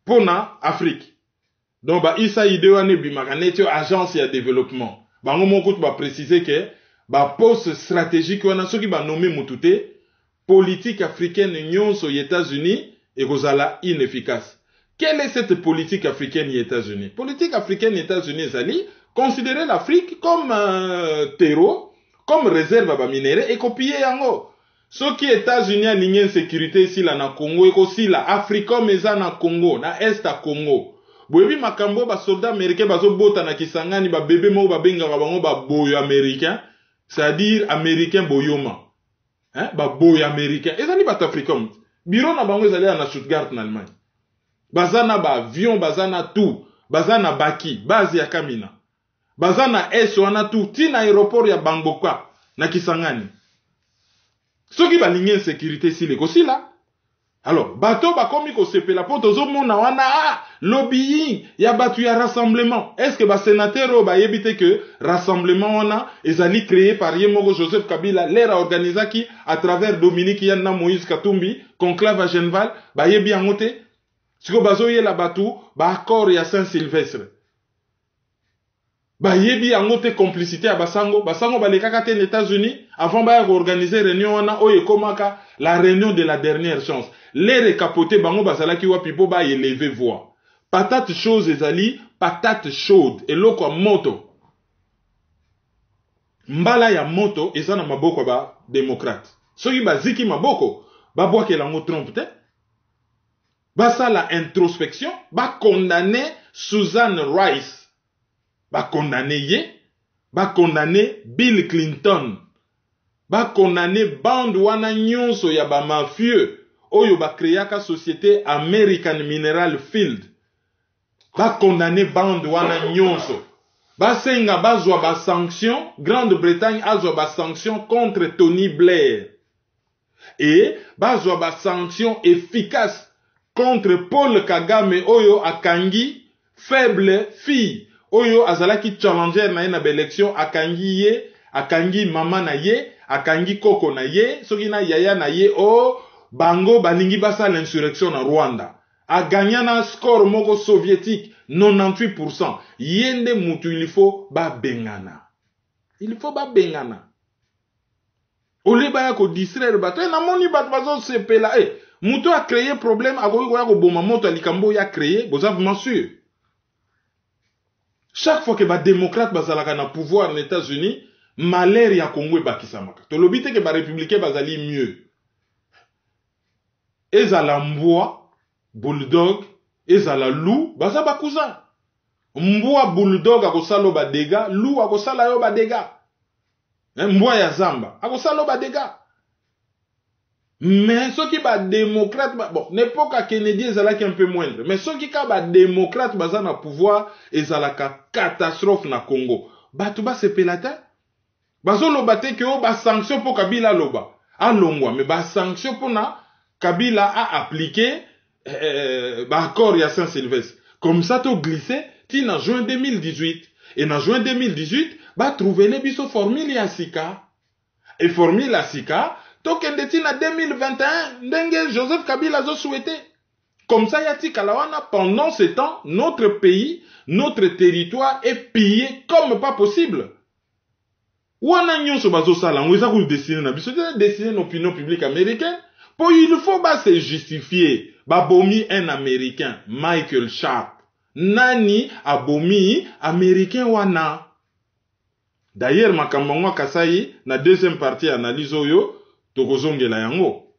pour na Afrique. Donc ba USAID wane bimaka netio agence ya développement. Ba ngomo ko ba préciser que ba poste stratégique wana soki ba nommer mutute politique africaine nyonso aux États-Unis et kozala inefficace. Quelle est cette politique africaine aux États-Unis? Politique africaine aux États-Unis ezali considérer l'Afrique comme terreau, comme réserve à minerais et copier yango. Ce qui États-Unis a ligne sécurité ici là na Congo et aussi la Africom eza na Congo, na Est à Congo. Boyebi makambo ba soldats américains bazo bota na Kisangani ba bébé mo ba benga bango ba boyo américain, c'est-à-dire américain boyoma. Hein, ba boy américain. Ezali bat Africom. Bureau na bango ezali na Stuttgart en Allemagne. Bazana ba avion, bazana tout, bazana baki, base ya Kamina. Bazana eso wana tout, ti na aéroport ya Bamboka na Kisangani. Soki ba ligne sécurité si leko si là. Alors, bateau ba komi ko sepela po tozo mona wana lobbying ya batu ya rassemblement. Est-ce que ba sénateur ba yebite que rassemblement wana ezali créé par Yemoko Joseph Kabila l'ère organisaki à travers Dominique Yanna Moïse Katumbi conclave à Genval ba yebi angote siko bazo ye la batu ba accord ya Saint-Sylvestre. Ba yebi angote complicité à basango ba lekaka te les États-Unis avant ba organiser réunion wana oye komaka la réunion de la dernière chance. Les recapotés bango bazalaki wapi po ba élever voix. Patate chose ezali, patate chaude et loko a moto. Mbala ya moto eza na maboko ba démocrate. Soki baziki maboko ba boake lango Trump te. Ba sa la introspection, ba condamner Susan Rice. Ba condamner ye, ba condamner Bill Clinton. Ba condamner bande wana nyonso ya ba mafieux. Oyo ba créaka société American Mineral Field. Ba condamner bande wana nyonso. Ba senga bazwa ba sanction, Grande-Bretagne azwa ba sanction contre Tony Blair. Et bazwa ba sanction efficace contre Paul Kagame oyo akangi faible fille. Oyo azalaki challenger na ye na élection akangi ye, akangi mama na ye, akangi koko na ye, soki na yaya na ye o bango balingi basa l'insurrection na Rwanda. A gagné un score moko soviétique 98%. Yende mutu il faut ba bengana. Il faut ba bengana. Ole ba ya ko distraire bato na moni bat bazo sepela mutu a créé problème a ko ya ko boma moto alikambo ya créé boza vraiment sûr. Chaque fois que ba démocrate bazalaka na pouvoir aux États-Unis, malheur ya Congo bakisamaka. To lobite que ba républicain bazali mieux. Ezala mbwa, bulldog, ezala loup, baza ba cousin. Mbwa bulldog akosalo ba dégâts, loup akosala yo ba dégâts. Mbwa ya zamba akosalo ba dégâts. Mais ceux qui ba démocrate, bon, n'époque à Kennedy ezalaki un peu moindre, mais ceux qui ka ba démocrate baza na pouvoir ezalaka catastrophe na Congo. Batu ba sepelata. Bazo loba te ke o ba sanction pour Kabila loba. Alongwa, mais ba sanction pour na Kabila a appliqué accord ya Saint-Sylvestre. Comme ça, tu glissé, tu en juin 2018. Et en juin 2018, ba trouver les biso formule ya sika. Et formule ya sika, tokende tina 2021, ndenge Joseph Kabila zo souhaité. Comme ça, Yati Kalawana, pendant ce temps, notre pays, notre territoire est pillé comme pas possible. Wana nyonso bazo sala, on eza ko dessiner na biso, dessiner l'opinion publique américaine. Pour il faut pas se justifier. Babomi un Américain, Michael Sharp. Nani abomi Américain wana. D'ailleurs, makambo kasai na deuxième partie analyse oyo tokozongela yango.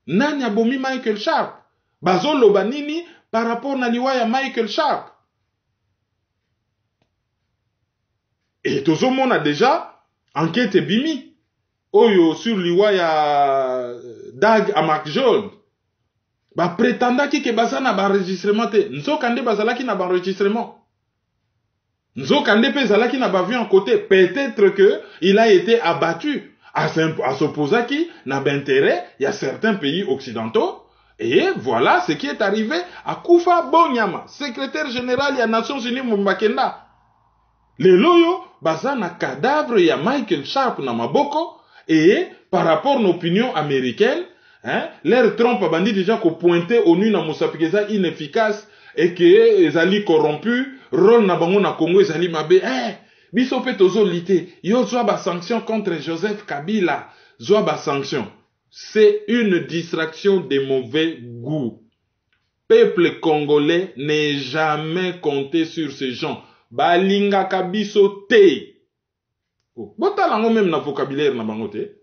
Nani abomi Michael Sharp. Bazo loba nini par rapport na liwa ya Michael Sharp. Et tozomona déjà enquête bimi oyo sur liwa ya Dag Amakjod. Ba prétendaki ke baza na ba enregistrement te. Nzokande bazalaki na ba enregistrement. Nzokande pe zalaki na ba vu en côté. Peut-être que il a été abattu à s'opposaki na d'intérêt. Il y a certains pays occidentaux. Et voilà ce qui est arrivé à Koufa Bonyama, secrétaire général des Nations Unies Moumbakenda. Le loyo, baza na cadavre ya Michael Sharp na maboko, et par rapport à l'opinion américaine, l'air Trump a bandit déjà qu'on pointait au nu na Moussapikeza inefficace, et que les alliés corrompus, rôle na bango na Congo, les alliés mabe, biso pe tozo lité, yo zwa ba sanction contre Joseph Kabila, zwa ba sanction. C'est une distraction de mauvais goût. Peuple congolais n'est jamais compté sur ces gens. Balinga kabiso te. Bota lango même na vocabulaire na bango te.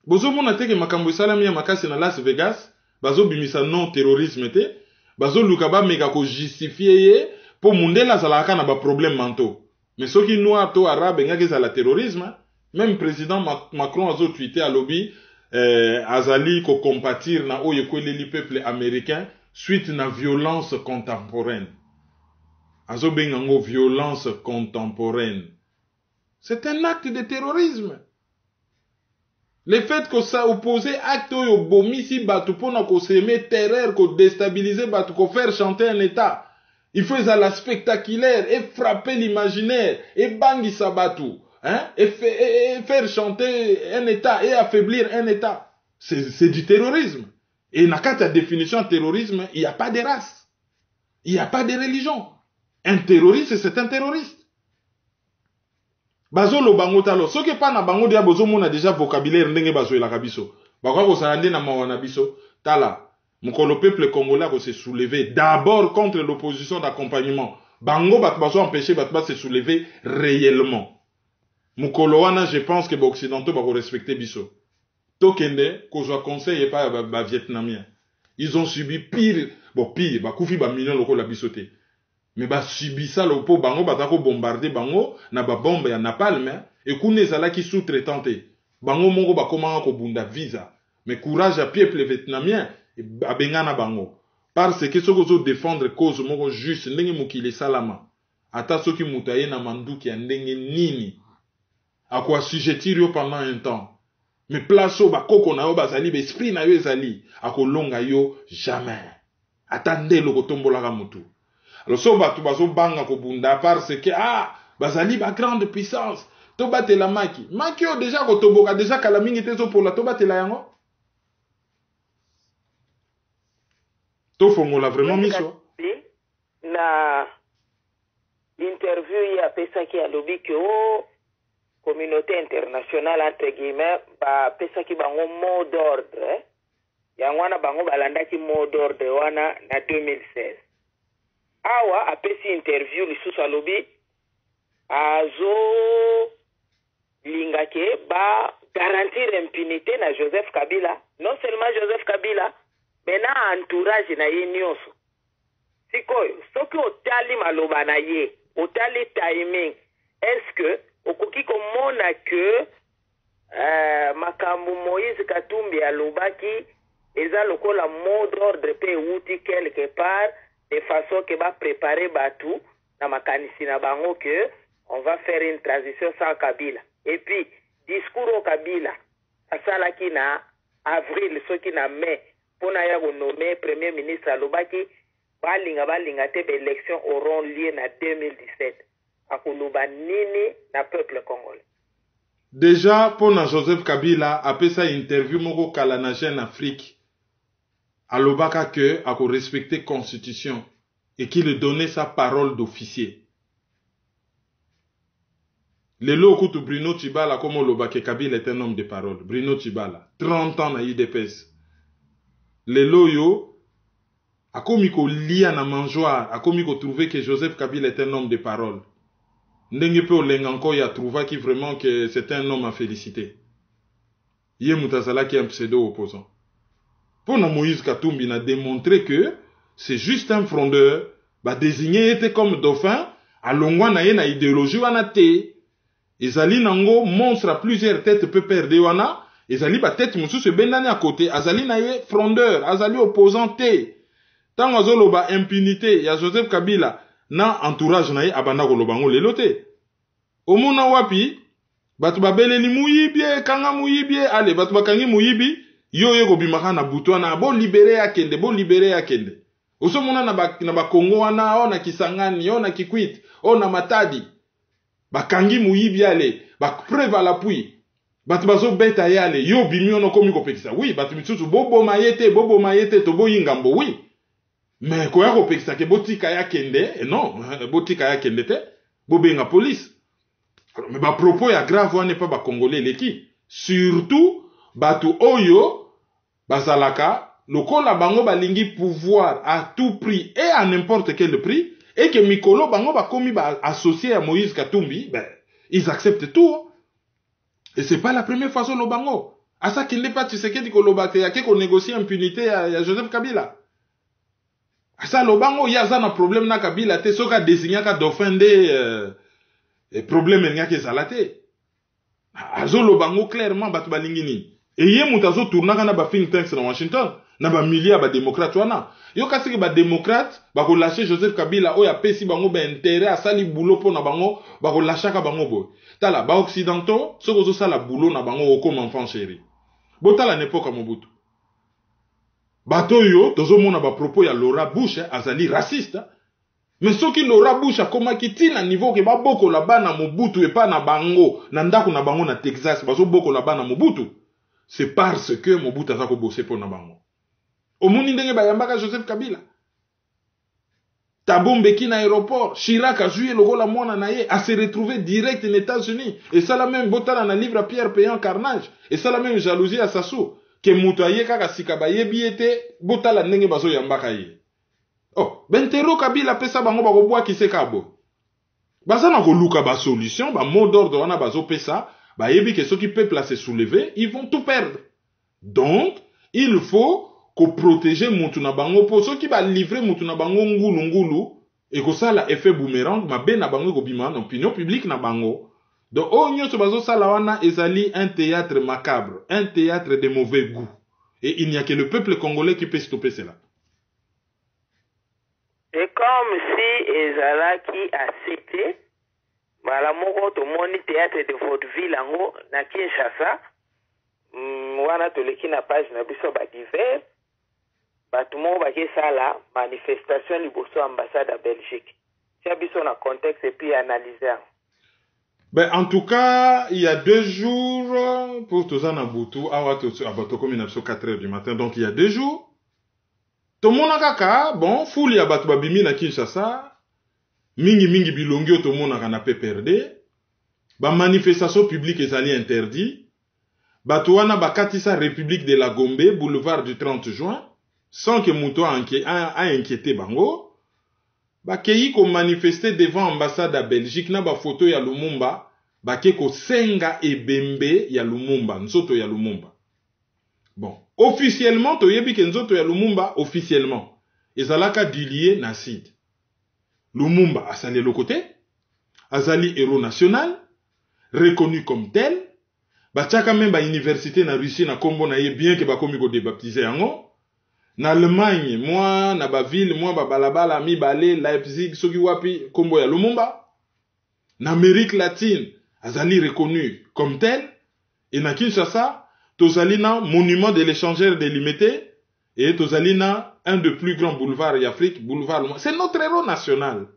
Bozo mona teke makambo salami ya makasi na Las Vegas, bazo bimisa non terrorisme te, bazo lukaba mega ko justifier ye po mundela zalaka na ba problème mentaux. Mais soki noir to arabe ngaki za la terrorisme. Même président Macron a tweeté à lobby azali ko compatir na oye kweleli peuple américain suite na violence contemporaine. Azo bengango violence contemporaine. C'est un acte de terrorisme. Le fait que ça oppose acte oyo bomisi batu pona ko semer terreur, ko déstabiliser batu, ko faire chanter un état. Il faut la spectaculaire et frapper l'imaginaire et bangisa batu. Et faire chanter un État et affaiblir un État. C'est du terrorisme. Et dans la définition de terrorisme, il n'y a pas de race. Il n'y a pas de religion. Un terroriste, c'est un terroriste. Bazo lo bango talo. Ce qui est pas na bango dia bozo mona déjà vocabulaire ndenge bazo la kabiso. Bakwa ko sarande na mawana biso. Tala. Le peuple congolais va se soulever d'abord contre l'opposition d'accompagnement. Bango bazo empêcher batba se soulever réellement. Mukolo wana, je pense que les Occidentaux vont respecter biso. Tokende, ko jwa conseil et pas ba vietnamien. Ils ont subi pire, pire, ba koufi ba million loko la bisoté. Mais ba subi ça le po bango batako bombarder bango na ba bombe ya napalm et kune zala ki sous-traitanté. Bango mongo ba komanga ko bunda visa. Mais courage à peuple vietnamien et abengana bango. Parce que ce que défendre cause moko juste ndenge mukile salama. Ata soki mutaye na manduki ya ndenge nini. À quoi sujetir yo pendant un temps. Mais place au bakoko na yo bazali, esprit na yo ezali. A ko longa yo jamais. Attendez le kotombola ka mutu. Alors so batu bazo banga ko bunda parce que bazali ba grande puissance. To bate la maki. Maki yo déjà ko toboka déjà kala mingi tezo pour la to bate la yango. To fongola vraiment miso. Na interview ya pesa ki alobi ke communauté internationale entre guillemets ba pesa ki bango mot d'ordre yangwana bango balandaki mot d'ordre wana na 2016 awa apesi interview lisusu alobi azo lingake ba garantir impunité na Joseph Kabila, non seulement Joseph Kabila mais na entourage na ye nyonso. Sikoyo soki otali maloba na ye otali timing, est-ce que okoki komona que makambo Moïse Katumbi alobaki eza lokola mot d'ordre pe outi quelque part de façon que va préparer batou na makanisi na bango que on va faire une transition sans Kabila. Et puis discours au Kabila asalaki na avril soki na mai pona ya nommer premier ministre alobaki balinga te élections auront lieu na 2017. akoloba nini na peuple congolais. Déjà, pour Joseph Kabila, après sa interview, moko kala na Jeune Afrique, alobaka que ako respecter constitution et qu'il donnait sa parole d'officier. Lelo kutu Bruno Tshibala comme olobake Kabila est un homme de parole. Bruno Tshibala, 30 ans na IDPS. Lelo yo, akomi ko lia na mangeoire, akomi ko trouver que Joseph Kabila est un homme de parole. Ndenge pe olenganko ya trouva qui vraiment que c'est un homme à féliciter. Yé Moutazala qui est un pseudo opposant. Pour Moïse Katumbi n'a démontré que c'est juste un frondeur, bah désigné était comme dauphin, à longwa na ye na idéologie wana te. Ezali nango monstre à plusieurs têtes peut perdre wana, ezali ba tête musu se bendani à côté, azali na ye frondeur, azali opposant te. Tant azoloba impunité, ya Joseph Kabila na entourage na ye abanda koloba ngo lelo te. Omuna wapi, batu babeleli muyibie, kanga muyibie, ale batu bakangi muyibi, yo ye kobimaka na butwana, bo libéré ya kende, bo libéré ya kende. Oso muna na ba Kongo wana, o na Kisangani, o na Kikwit, o na Matadi. Bakangi muyibi ale, ba preuve à l'appui. Batu bazo beta yale, yo bimi ono komi kopekisa. Oui, batu mitsusu bobo mayete, to bo yingambo, oui. Mais koya kopekisa ke botika ya kende, non, botika ya kende te, bobenga police. Mais ba propos ya grave wane pa ba Congolais leki. Surtout, batu oyo, bazalaka, lokola bango balingi pouvoir à tout prix et à n'importe quel prix, et que Mikolo bango bakomi ba associé à Moïse Katumbi, ben, ils acceptent tout. Et c'est pas la première fois solo bango. Asa kinde pa Tshisekedi kolobate ya ke ko négocier impunité ya Joseph Kabila. Asa lo bango yaza na problème na Kabila te soka désigner ka dauphin de problème ngaki ezalate. Azo lo bango clairement batu balingi ni. Et ye mutazo tournaka na ba think tanks na Washington, na ba milia ba démocrate wana. Yo kasi ba démocrate ba ko lâcher Joseph Kabila oya pesi bango ba intérêt à sali boulot po na bango ba ko lâcher ka bango boy. Tala ba occidentaux soko zo sala boulot na bango comme enfant chéri. Botala n'époque Mobutu. Bato yo tozo mona ba propos ya Laura Bush azali raciste. Mais soki Laura Bush akoma kiti na niveau ke ba boko la bana Mobutu et pas na bango na ndako na bango na Texas bazo boko la bana Mobutu. C'est parce que Mobutu azako bosser pour na bango. Omoni ndenge bayambaka Joseph Kabila. Tabombeki na aéroport, Chirac a joué le rôle à mwana na ye, a se retrouvé direct aux États-Unis. Et ça la même botala na livre à Pierre Péan Carnage. Et ça la même jalousie à Sassou. Que mutoye kaka sikabaye biete, botala ndenge bazo yambaka ye. Oh, bentero Kabila pesa bango bako boa kisekabo. Baza na koluka ba solution, ba mot d'ordre wana bazo pesa, ba yebi que ceux qui peuvent se soulever, ils vont tout perdre. Donc, il faut ko protéger mutu na bango po soki ba livrer mutu na bango ngulu et ko sala effet boomerang mabe na bango ko bima na opinion publique na bango. Donc o nyoso bazo sala wana ezali un théâtre macabre, un théâtre de mauvais goût. Et il n'y a que le peuple congolais qui peut stopper cela. C'est comme si ezalaki a cité mala moko to moni théâtre de vaudeville ango na Kinshasa. Wana toleki na page na biso ba divers. Batumo bakesala manifestation liboso ambassade à Belgique. C'est biso na contexte et puis analyser. Ben en tout cas, il y a 2 jours pour Tozana Boutou, Abatoko 4h du matin. Donc il y a 2 jours. Tomona kaka, bon, fouli ya batu babimi na Kinshasa. Mingi bilongi tomona kana pe perdre. Ba manifestation publique ezali interdit. Batu wana bakatisa République de la Gombe, boulevard du 30 juin. Sans que Mouto a inquiété bango, bakei ko manifester devant l'ambassade à Belgique na ba photo ya Lumumba, bake ko senga ebembe ya Lumumba, nzoto ya Lumumba. Bon, officiellement to yebi ke nzoto ya Lumumba officiellement, ezalaka dilié na Sid. Lumumba asali le côté, azali héros national, reconnu comme tel, bachaka même ba université na Russie na kombo na ye bien que bakomi ko débaptiser yango. Na Allemagne, moi, na ba ville, moi, ba balabala, mi balé, Leipzig, soki wapi, kombo ya Lumumba. Na Amérique latine, azali reconnu comme tel. Et na Kinshasa, tozali na monument de l'échangeur délimité. Et tozali na un des plus grands boulevards d'Afrique, boulevard Lumumba. C'est notre héros national.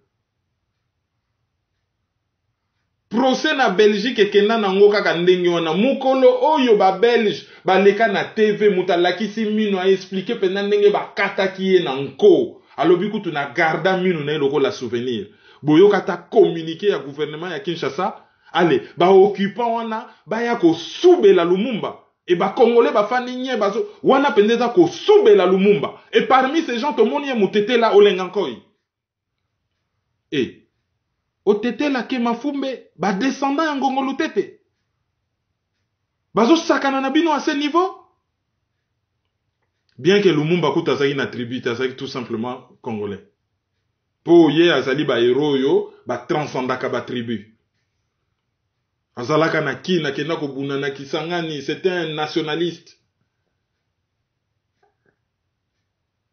procès na Belgique ekenda nango kaka ndenge wana mukolo oyo ba Belge baleka na TV mutalakisi mino a expliquer pena ndenge bakataki ye na nko alobi kutu na garda mino na eloko la souvenir boyoka ta communiquer ya gouvernement ya Kinshasa allez ba occupant wana baya ko subela Lumumba et ba congolais ba fani nye bazo wana pendeza ko subela Lumumba et parmi ces gens to moni mutete la olengankoi et otete la ke mafumbe ba descendant ya ngongolo tete bazo sakana na bino à ce niveau bien que Lumumba kuta zaki na tribu zaki tout simplement congolais po ye azali ba héros yo ba transcendaka ba tribu azalaka na kina kena ko bunana kisangani c'était un nationaliste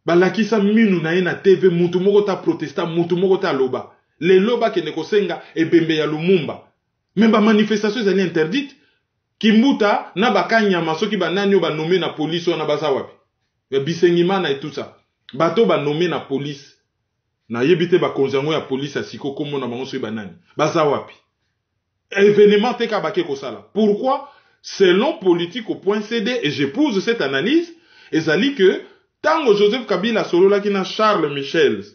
balakisa minu na ye na TV mutu moko ta protesta mutu moko ta loba les loba qui ne kosenga ebembe ya Lumumba même ba manifestation zali interdite kimbuta na bakanya masoki banani ba nommé na police wana baza wapi ya bisengimana et tout ça bato ba nommé na police na yebite ba konjango ya police asiko komo na bango so banani baza wapi événement teka bake kosala pourquoi selon politique au point CD et j'épouse cette analyse ezali que tango Joseph Kabila solola ki na Charles Michel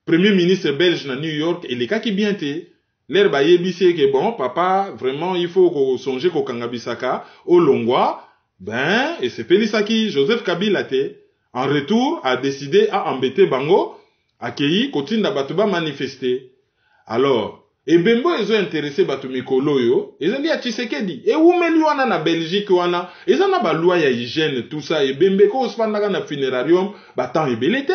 premier ministre belge na New York, et les cas qui bien té, l'air ba yebisi que bon, papa, vraiment, il faut qu'on songe qu'au Kangabisaka, au Longwa, ben, et c'est Pelisaki, Joseph Kabila té, en retour, a décidé à embêter Bango, accueilli, continue da batuba manifester. Alors, et Bembo, ils ont intéressé Batumikolo yo, ils ont dit à Tshisekedi, et où meli wana na Belgique wana, ils ont ba loi ya hygiène, tout ça, et Bembe ko ospandaka na funerarium, batan et belete.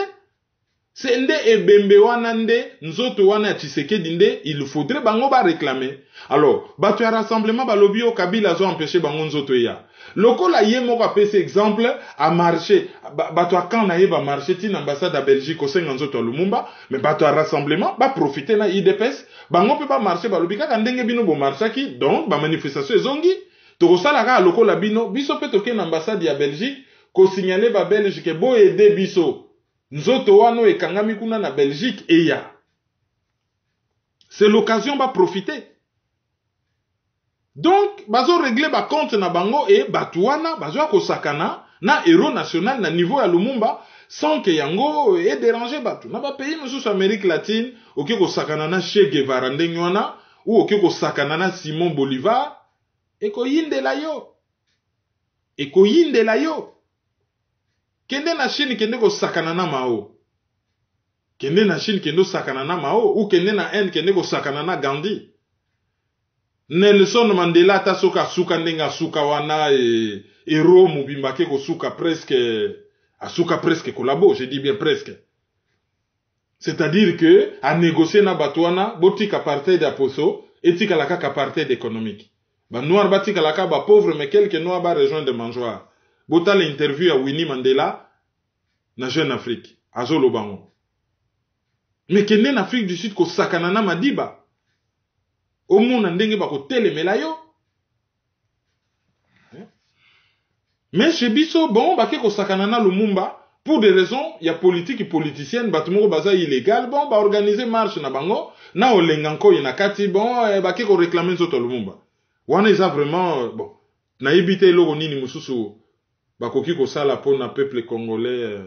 C'est nde ebembe wana nde nzoto wana Tshisekedi nde il faudrait bango ba réclamer. Alors, batu ya rassemblement ba lobi o Kabila zo empêcher bango nzoto ya. Lokola ye moko apesi exemple a marché batu kan na ye ba marché ti na ambassade à Belgique au senga nzoto Lumumba, mais batu ya rassemblement ba profiter na IDPS, bango pe ba marché ba lobi kaka ndenge bino bo marchaki, donc ba manifestation ezongi. To sala ka lokola bino, biso pe toke na ambassade ya Belgique ko signaler ba Belge ke bo aider biso. Nzoto wano ekangami kuna na Belgique et ya. C'est l'occasion ba profiter. Donc, bazo régler ba compte na bango et batuana, bazo kosakana na héros national na niveau ya Lumumba sans que yango ait dérangé batu. Na ba pays sous Amérique latine, oké kosakana na Che Guevara ndenge wana ou oké kosakana na Simon Bolivar et ko yinde la yo. Et ko yinde la yo. Kende na Chine kende ko sakana na Mao. Kende na Chine kende sakana na Mao ou kende na Inde kende ko sakana na Gandhi. Nelson Mandela ta soka suka ndenga suka wana et Rome bimbake ko suka presque collabo, je dis bien presque. C'est-à-dire que à négocier na batwana botika apartheid da poso etika la kaka apartheid économique. Ba noir batika la ka ba pauvre mais quelques noirs ba rejoindre de mangeoire. Bota l'interview à Winnie Mandela na Jeune Afrique, à Zolobango. Mais kende en Afrique du Sud ko sakanana Madiba. Au monde ndenge ba ko telemela yo. Mais chez biso bon ba ke ko sakanana Lumumba pour des raisons il y a politique et politicienne batumoko baza illégal bon ba organiser marche na bango na olenganko ina kati bon ba ke ko réclamer zoto Lumumba. Wana isa vraiment bon na ibite loko nini mususu bakoki ko sala pour na peuple congolais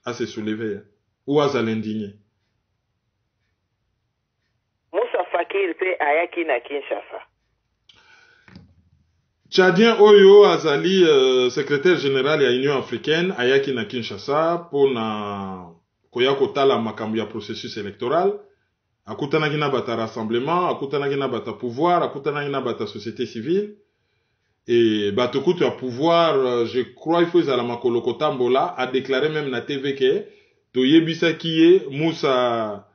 à se soulever ou à s'indigner. Moussa Fakir pe ayaki na Kinshasa. Tchadien Oyo azali secrétaire général ya Union africaine ayaki na Kinshasa pour na koya kotala makambo ya processus électoral. Akutanaki na bata rassemblement, akutanaki na bata pouvoir, akutanaki na bata société civile. Et Batokutu à pouvoir, je crois, il faut que la Makoloko Tambola a déclaré même na TV que Toyebisa Kiye Moussa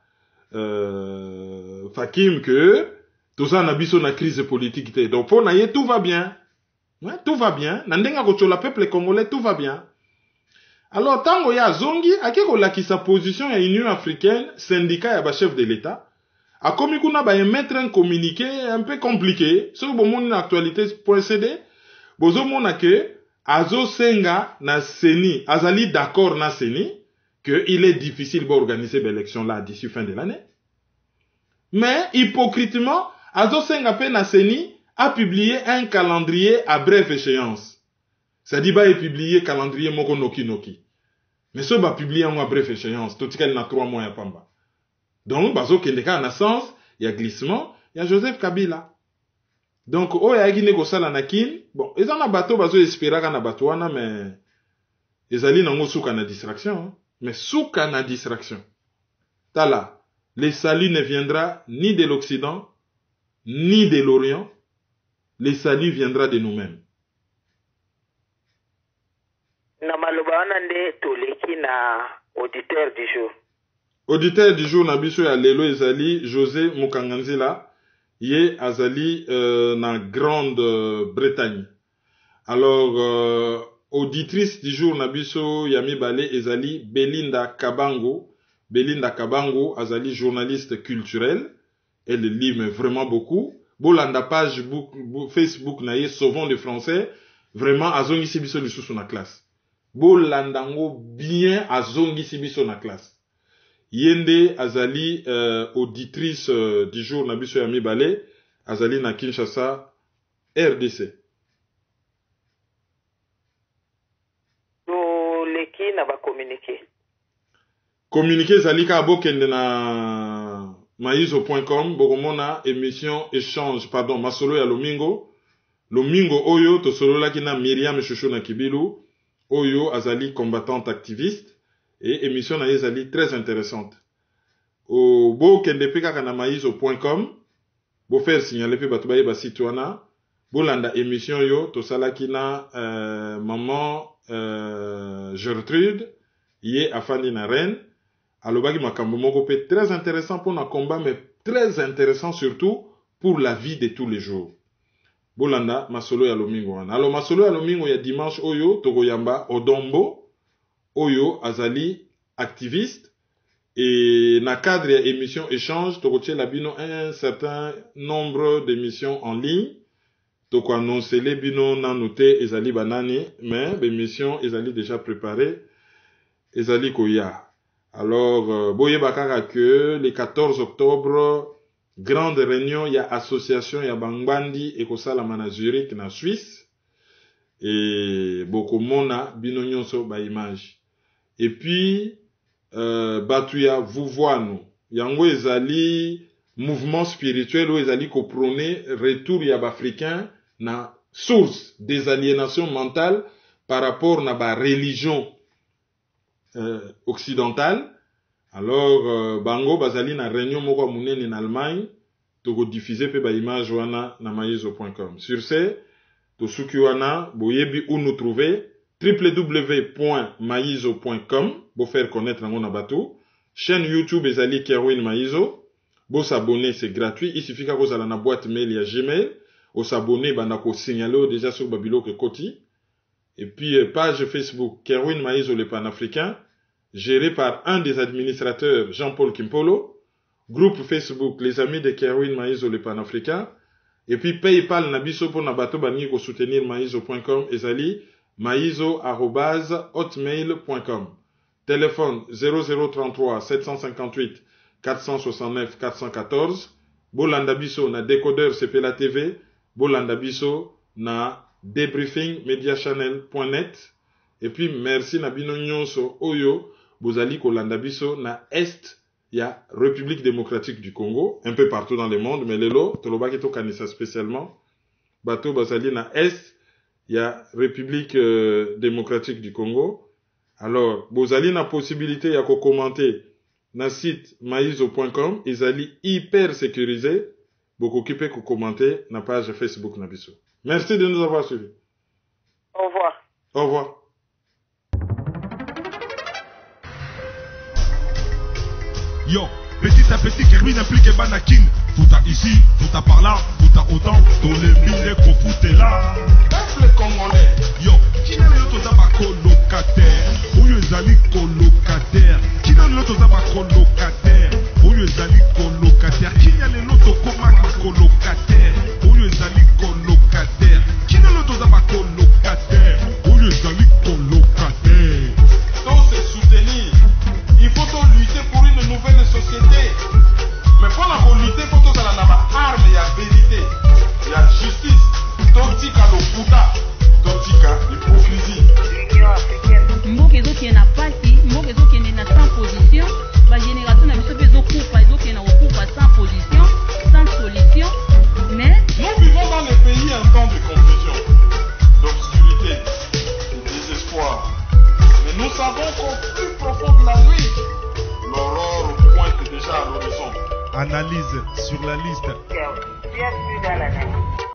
Fakim que tout ça n'a biso na crise politique. Donc pour naye tout va bien. Ouais, tout va bien. Nandenga kocho la peuple congolais tout va bien. Alors tango ya zongi akeko la ki sa position ya Union africaine syndicat ya ba chef de l'État a komi kuna ba émettre un communiqué un peu compliqué sur bon monde actualité.cd bozo mona que azo senga na seni azali d'accord na seni que il est difficile d'organiser l'élection là d'ici fin de l'année mais hypocritement azosenga pe na seni a publié un calendrier à brève échéance. C'est-à-dire ba publié calendrier moko noki. Mais ce ba publié en à brève échéance, tout tika na 3 mois ya pamba. Donc bazo kendeka na sens, il y a glissement, il y a Joseph Kabila. Donc o ya gine ko sala na kin, bon, ezana bato bazo espérer na bato wana mais ezali nango suka na distraction, hein? Mais suka na distraction. Tala, le salut ne viendra ni de l'Occident ni de l'Orient. Le salut viendra de nous-mêmes. Na maloba wana nde toleki na auditeur du jour. Auditeur du jour na biso ya lelo ezali José Mukanganzila, ye azali na Grande-Bretagne. Alors auditrice du jour na biso ya mibale ezali Belinda Kabango. Belinda Kabango azali journaliste culturelle. Elle lit mais vraiment beaucoup. Bolanda page Facebook na ye Sauvons le français. Vraiment azongi sibiso lisusu na classe. Bolandango bien azongi sibiso na classe. Yende azali auditrice du jour na biso ya mibale. Azali na Kinshasa RDC. Leki na ba communiquer. Communiquer zalika abokende na maizo.com bokomona émission échange masolo ya Lomingo. Lomingo oyo to solo laki na Myriam Chouchou na Kibilu oyo azali combattante activiste et émission na ezali très intéressante. O bokende pe kaka na maizo.com bo faire signaler pe bato ba site wana bolanda émission yo to salaki na maman Gertrude ye afandi na Rennes. Alobaki makambo moko pe très intéressant pour na combat mais très intéressant surtout pour la vie de tous les jours. Bolanda masolo ya Lomingo wana. Alors masolo ya Lomingo ya dimanche oyo tokoyamba Odombo oyo azali activiste et na cadre ya émission échange tokotie la bino un certain nombre d'émissions en ligne. Toko annoncer les bino na noté ezali banani mais l'émission ezali déjà préparée ezali koya. Alors, boye bakara que le 14 octobre, grande réunion, il y a association, il y a Bangbandi et Kosala na Zurich, na Suisse. Et Bokomona, Binonyonso, ba image. Et puis, Batuya, vous voyez, Yango ezali, mouvement spirituel, ou ezali ko prôner, retour y a africain, na source des aliénations mentales par rapport na ba religion occidentale. Alors bango bazali na réunion moko munene en Allemagne toko diffuser pe ba image wana na maizo.com. Sur ce to suki wana boyebi où nous trouver www.maizo.com bo faire connaître nango na bato. Chaîne YouTube ezali Kerwin Maizo. Bo s'abonner c'est gratuit, il suffit ka kozala na boîte mail ya Gmail, o s'abonner banda ko signaler déjà sur babilo ke koti. Et puis page Facebook Kerwin Maizo le panafricain, géré par un des administrateurs Jean-Paul Kimpolo, groupe Facebook les amis de Kerwin Maizo le panafricain, et puis PayPal nabiso pour nabato bani ko soutenir maizo.com ezali maizo@hotmail.com. Téléphone 0033 758 469 414. Bolanda biso na décodeur CP la TV, bolanda biso na debriefingmediachannel.net. Et puis merci na bino nyonso oyo bozali kolanda biso na est ya République démocratique du Congo, un peu partout dans le monde, mais lelo tolobaki to kanisa spécialement bato bazali na est ya République démocratique du Congo. Alors bozali na possibilité ya ko commenter na site maizo.com, ezali hyper sécurisé, beaucoup occupé ko commenter na page Facebook na biso. Merci de nous avoir suivis. Au revoir. Au revoir. Yo, petit à petit, Kerwin implique Banakin. Fouta ici, fouta par là, fouta autant. Dans les mille qu'on fout là. Peuple congolais. Yo, qui n'a l'autre d'aba colocataire? Où y'a zali colocataire? Qui n'a l'autre d'aba colocataire? Où y'a zali colocataire? Qui n'a l'autre comme colocataire? Où y'a zali colocataire? Qui n'a l'autre d'aba colocataire? Où y'a zali colocataire? Donc c'est soutenir. Il faut lutter pour une nouvelle société. Mais pour la lutter, il faut que la arme et la savons qu'au plus profond de la nuit, l'aurore pointe déjà à l'horizon. Analyse sur la liste. Bienvenue dans la nuit.